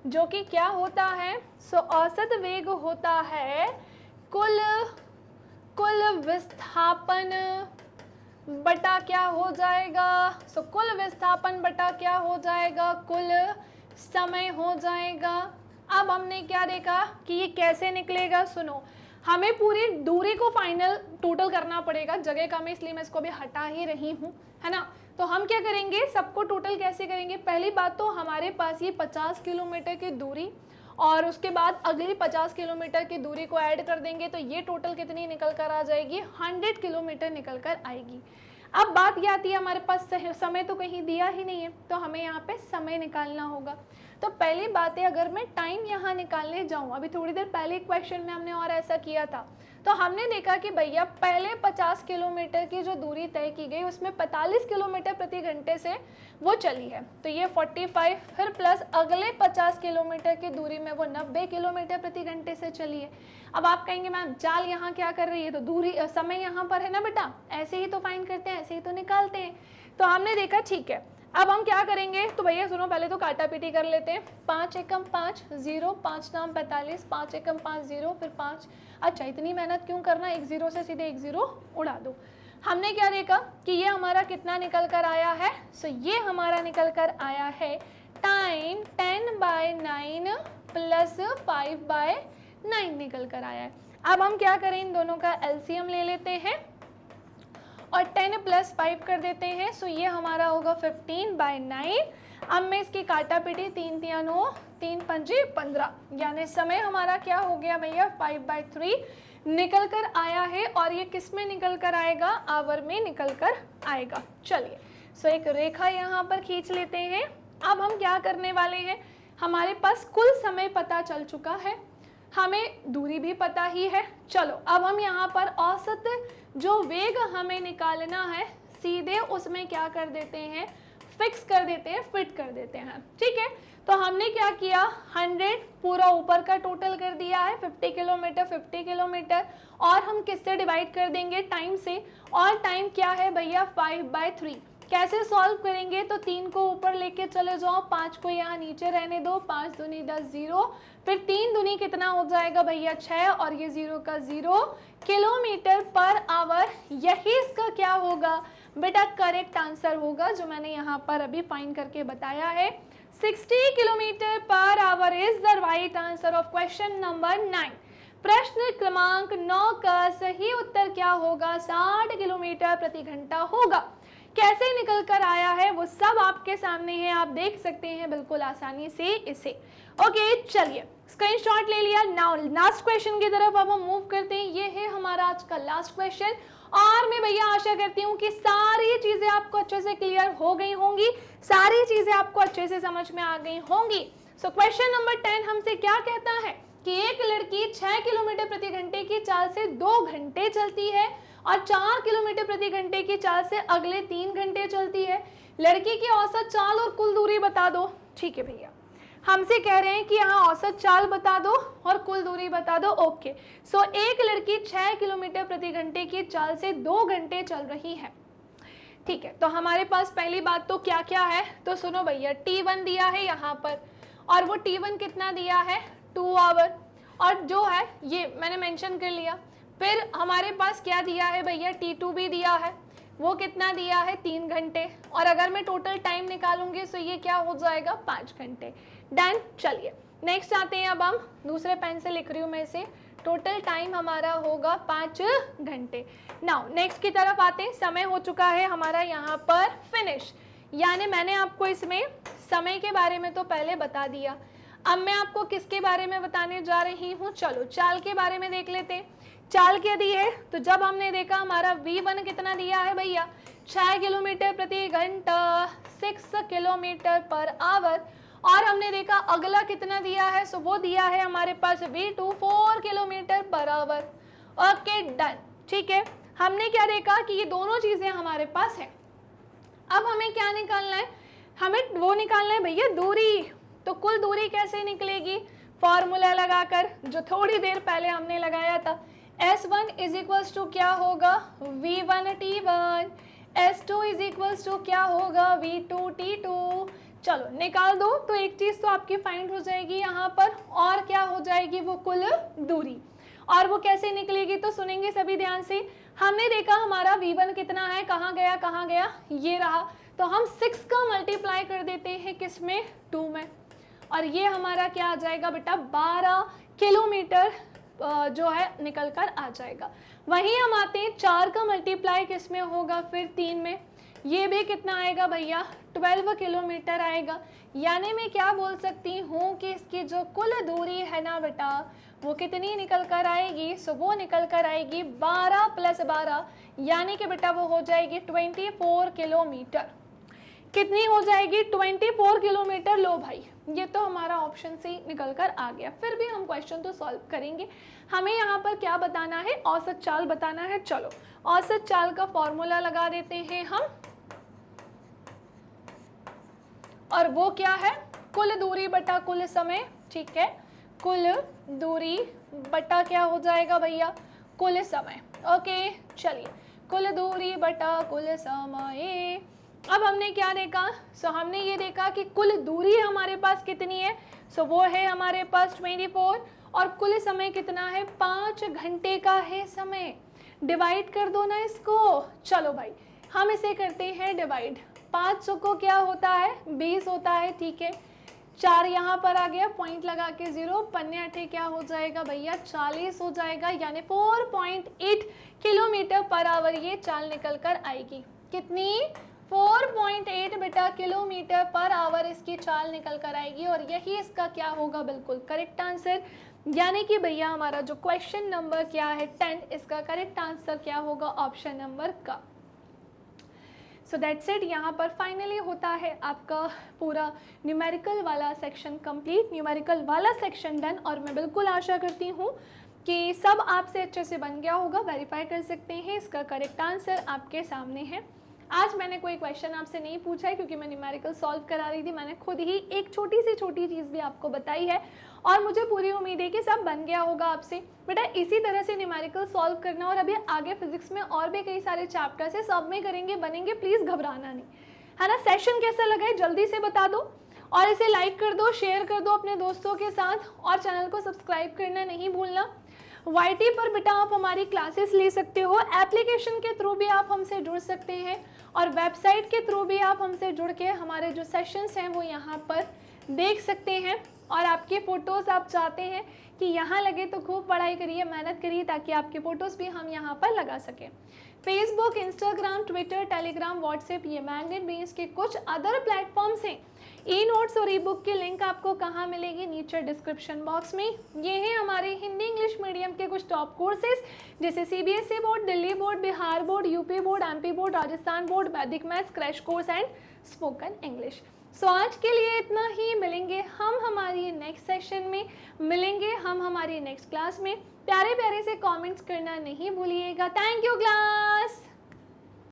जो कि क्या होता है, सो औसत वेग होता है कुल विस्थापन बटा क्या हो जाएगा, सो कुल विस्थापन बटा क्या हो जाएगा, कुल समय हो जाएगा। अब हमने क्या देखा कि ये कैसे निकलेगा। सुनो, हमें पूरी दूरी को फाइनल टोटल करना पड़ेगा, जगह कम है इसलिए मैं इसको भी हटा ही रही हूँ, है ना। तो हम क्या करेंगे, सबको टोटल कैसे करेंगे। पहली बात तो हमारे पास ये 50 किलोमीटर की दूरी और उसके बाद अगली 50 किलोमीटर की दूरी को ऐड कर देंगे तो ये टोटल कितनी निकल कर आ जाएगी, 100 किलोमीटर निकल कर आएगी। अब बात ये आती है, हमारे पास समय तो कहीं दिया ही नहीं है, तो हमें यहाँ पे समय निकालना होगा। तो पहली बात है, अगर मैं टाइम यहाँ निकालने जाऊँ, अभी थोड़ी देर पहले क्वेश्चन में हमने और ऐसा किया था, तो हमने देखा कि भैया पहले 50 किलोमीटर की जो दूरी तय की गई उसमें 45 किलोमीटर प्रति घंटे से वो चली है, तो ये 45 फिर प्लस अगले 50 किलोमीटर की दूरी में वो 90 किलोमीटर प्रति घंटे से चली है। अब आप कहेंगे मैम चाल यहाँ क्या कर रही है, तो दूरी समय यहाँ पर है ना बेटा, ऐसे ही तो फाइंड करते हैं, ऐसे ही तो निकालते हैं। तो हमने देखा ठीक है, अब हम क्या करेंगे, तो भैया सुनो पहले तो काटा पीटी कर लेते हैं। 5 एकम 5 0, 5 नाम 45, 5 एकम 5 0, फिर 5। अच्छा इतनी मेहनत क्यों करना, एक 0 से सीधे एक 0 उड़ा दो। हमने क्या देखा कि ये हमारा कितना निकल कर आया है, सो ये हमारा निकल कर आया है टाइम 10/9 प्लस 5/9 निकल कर आया है। अब हम क्या करें, इन दोनों का एलसीएम ले लेते हैं और 10 प्लस 5 कर देते हैं, सो ये हमारा होगा 15/9। अब मैं इसकी काटा पीटी 3 3 9 3 5 15, यानी समय हमारा क्या हो गया भैया 5/3 निकल कर आया है। और ये किस में निकल कर आएगा, आवर में निकल कर आएगा। चलिए सो एक रेखा यहाँ पर खींच लेते हैं। अब हम क्या करने वाले हैं, हमारे पास कुल समय पता चल चुका है, हमें दूरी भी पता ही है। चलो अब हम यहाँ पर औसत जो वेग हमें निकालना है, सीधे उसमें क्या कर देते हैं, फिक्स कर देते हैं, फिट कर देते हैं। ठीक है, तो हमने क्या किया, 100 पूरा ऊपर का टोटल कर दिया है, 50 किलोमीटर 50 किलोमीटर, और हम किससे डिवाइड कर देंगे, टाइम से। और टाइम क्या है भैया 5/3। कैसे सॉल्व करेंगे, तो 3 को ऊपर लेके चले जाओ, 5 को यहाँ नीचे रहने दो, 5 दूनी 10 0, फिर 3 दूनी कितना हो जाएगा भैया 6, और ये 0 का 0 किलोमीटर पर आवर। यही इसका क्या होगा, बेटा करेक्ट आंसर होगा जो मैंने यहाँ पर अभी फाइंड करके बताया है, 60 kilometre per hour is the right answer of question number 9। प्रश्न क्रमांक 9 का सही उत्तर क्या होगा? 60 किलोमीटर प्रति घंटा होगा। कैसे निकल कर आया है वो सब आपके सामने है, आप देख सकते हैं बिल्कुल आसानी से इसे। ओके चलिए स्क्रीनशॉट ले लिया। नाउ लास्ट क्वेश्चन की तरफ अब हम मूव करते हैं। ये है हमारा आज का लास्ट क्वेश्चन और मैं भैया आशा करती हूँ कि सारी चीजें आपको अच्छे से क्लियर हो गई होंगी, सारी चीजें आपको अच्छे से समझ में आ गई होंगी। सो क्वेश्चन नंबर 10 हमसे क्या कहता है कि एक लड़की 6 किलोमीटर प्रति घंटे की चाल से 2 घंटे चलती है और 4 किलोमीटर प्रति घंटे की चाल से अगले 3 घंटे चलती है। लड़की की औसत चाल और कुल दूरी बता दो। ठीक है भैया, हमसे कह रहे हैं कि यहाँ औसत चाल बता दो और कुल दूरी बता दो। ओके सो एक लड़की 6 किलोमीटर प्रति घंटे की चाल से 2 घंटे चल रही है। ठीक है, तो हमारे पास पहली बात तो क्या क्या है, तो सुनो भैया, T1 दिया है यहाँ पर और वो T1 कितना दिया है? 2 आवर, और जो है ये मैंने मेंशन कर लिया। फिर हमारे पास क्या दिया है भैया? T2 भी दिया है, वो कितना दिया है? 3 घंटे, और अगर मैं टोटल टाइम निकालूंगी तो ये क्या हो जाएगा? 5 घंटे। डन। चलिए नेक्स्ट आते हैं, अब हम दूसरे पेन से लिख रही हूँ मैं इसे, टोटल टाइम हमारा होगा 5 घंटे। नाउ नेक्स्ट की तरफ आते हैं। समय हो चुका है हमारा यहाँ पर फिनिश, यानी मैंने आपको इसमें समय के बारे में तो पहले बता दिया। अब मैं आपको किसके बारे में बताने जा रही हूँ? चलो चाल के बारे में देख लेते हैं। चाल क्या दी है? तो जब हमने देखा हमारा V1 कितना दिया है भैया? 6 किलोमीटर प्रति घंटा, 6 किलोमीटर पर आवर, और हमने देखा अगला कितना दिया है? सो वो दिया है हमारे पास V2 4 kilometre per hour. Okay done. ठीक है, हमने क्या देखा कि ये दोनों चीजें हमारे पास है। अब हमें क्या निकालना है? हमें वो निकालना है भैया दूरी। तो कुल दूरी कैसे निकलेगी? फॉर्मूला लगाकर, जो थोड़ी देर पहले हमने लगाया था। S1 इज इक्वल्स टू क्या होगा? V1 T1। S2 is equals to क्या होगा? V2 T2। चलो निकाल दो, तो एक चीज तो आपकी फाइंड हो जाएगी यहाँ पर, और क्या हो जाएगी? वो कुल दूरी। और वो कैसे निकलेगी? तो सुनेंगे सभी ध्यान से। हमने देखा हमारा V1 कितना है, कहाँ गया कहाँ गया, ये रहा। तो हम 6 का मल्टीप्लाई कर देते हैं किसमें? 2 में, और ये हमारा क्या आ जाएगा बेटा? 12 किलोमीटर जो है निकल कर आ जाएगा। वहीं हम आते हैं 4 का मल्टीप्लाई किसमें होगा? फिर 3 में, ये भी कितना आएगा भैया? 12 किलोमीटर आएगा। यानी मैं क्या बोल सकती हूँ कि इसकी जो कुल दूरी है ना बेटा, वो कितनी निकल कर आएगी? सो वो निकल कर आएगी 12 + 12, यानी कि बेटा वो हो जाएगी 24 किलोमीटर। कितनी हो जाएगी? 24 किलोमीटर। लो भाई, ये तो हमारा ऑप्शन से निकल कर आ गया। फिर भी हम क्वेश्चन तो सॉल्व करेंगे। हमें यहाँ पर क्या बताना है? औसत चाल बताना है। चलो औसत चाल का फॉर्मूला लगा देते हैं हम, और वो क्या है? कुल दूरी बटा कुल समय। ठीक है, कुल दूरी बटा क्या हो जाएगा भैया? कुल समय। ओके चलिए, कुल दूरी बटा कुल समय। अब हमने क्या देखा? सो हमने ये देखा कि कुल दूरी हमारे पास कितनी है? सो वो है हमारे पास 24, और कुल समय कितना है? 5 घंटे का है समय। डिवाइड कर दो ना इसको। चलो भाई हम इसे करते हैं डिवाइड। 5 को क्या होता है? 20 होता है। ठीक है, 4 यहाँ पर आ गया, पॉइंट लगा के 0, पन्ने 8 क्या हो जाएगा भैया? 40 हो जाएगा, यानी 4.8 किलोमीटर पर आवर ये चाल निकल कर आएगी। कितनी? 4.8 बेटा किलोमीटर पर आवर इसकी चाल निकल कर आएगी, और यही इसका क्या होगा? बिल्कुल करेक्ट आंसर। यानी कि भैया हमारा जो क्वेश्चन नंबर क्या है 10, इसका करेक्ट आंसर क्या होगा? ऑप्शन नंबर का। So that's it. यहाँ पर फाइनली होता है आपका पूरा न्यूमेरिकल वाला सेक्शन कंप्लीट, न्यूमेरिकल वाला सेक्शन डन। और मैं बिल्कुल आशा करती हूँ कि सब आपसे अच्छे से बन गया होगा। वेरीफाई कर सकते हैं, इसका करेक्ट आंसर आपके सामने है। आज मैंने कोई क्वेश्चन आपसे नहीं पूछा है क्योंकि मैं न्यूमेरिकल सॉल्व करा रही थी। मैंने खुद ही एक छोटी सी छोटी चीज़ भी आपको बताई है, और मुझे पूरी उम्मीद है कि सब बन गया होगा आपसे। बेटा इसी तरह से न्यूमेरिकल सॉल्व करना, और अभी आगे फिजिक्स में और भी कई सारे चैप्टर्स है, सब में करेंगे, बनेंगे। प्लीज़ घबराना नहीं, है ना। सेशन कैसा लगा है जल्दी से बता दो, और इसे लाइक कर दो, शेयर कर दो अपने दोस्तों के साथ, और चैनल को सब्सक्राइब करना नहीं भूलना। YT पर बेटा आप हमारी क्लासेस ले सकते हो, एप्लीकेशन के थ्रू भी आप हमसे जुड़ सकते हैं, और वेबसाइट के थ्रू भी आप हमसे जुड़ के हमारे जो सेशंस हैं वो यहाँ पर देख सकते हैं। और आपके फ़ोटोज़ आप चाहते हैं कि यहाँ लगे तो खूब पढ़ाई करिए, मेहनत करिए, ताकि आपके फ़ोटोज़ भी हम यहाँ पर लगा सकें। Facebook, Instagram, Twitter, Telegram, WhatsApp, ये मैग्नेट बेस के कुछ अदर प्लेटफॉर्म्स हैं। ई नोट्स और ई बुक की लिंक आपको कहाँ मिलेगी? नीचे डिस्क्रिप्शन बॉक्स में। ये हैं हमारे हिंदी इंग्लिश मीडियम के कुछ टॉप कोर्सेज, जैसे CBSE board, Delhi board, Bihar board, UP board, MP board, Rajasthan board, Vedic maths, crash course and spoken English. So आज के लिए इतना ही। मिलेंगे हम हमारी नेक्स्ट सेशन में, मिलेंगे हम हमारी नेक्स्ट क्लास में। प्यारे प्यारे से कमेंट्स करना नहीं भूलिएगा। Thank you class.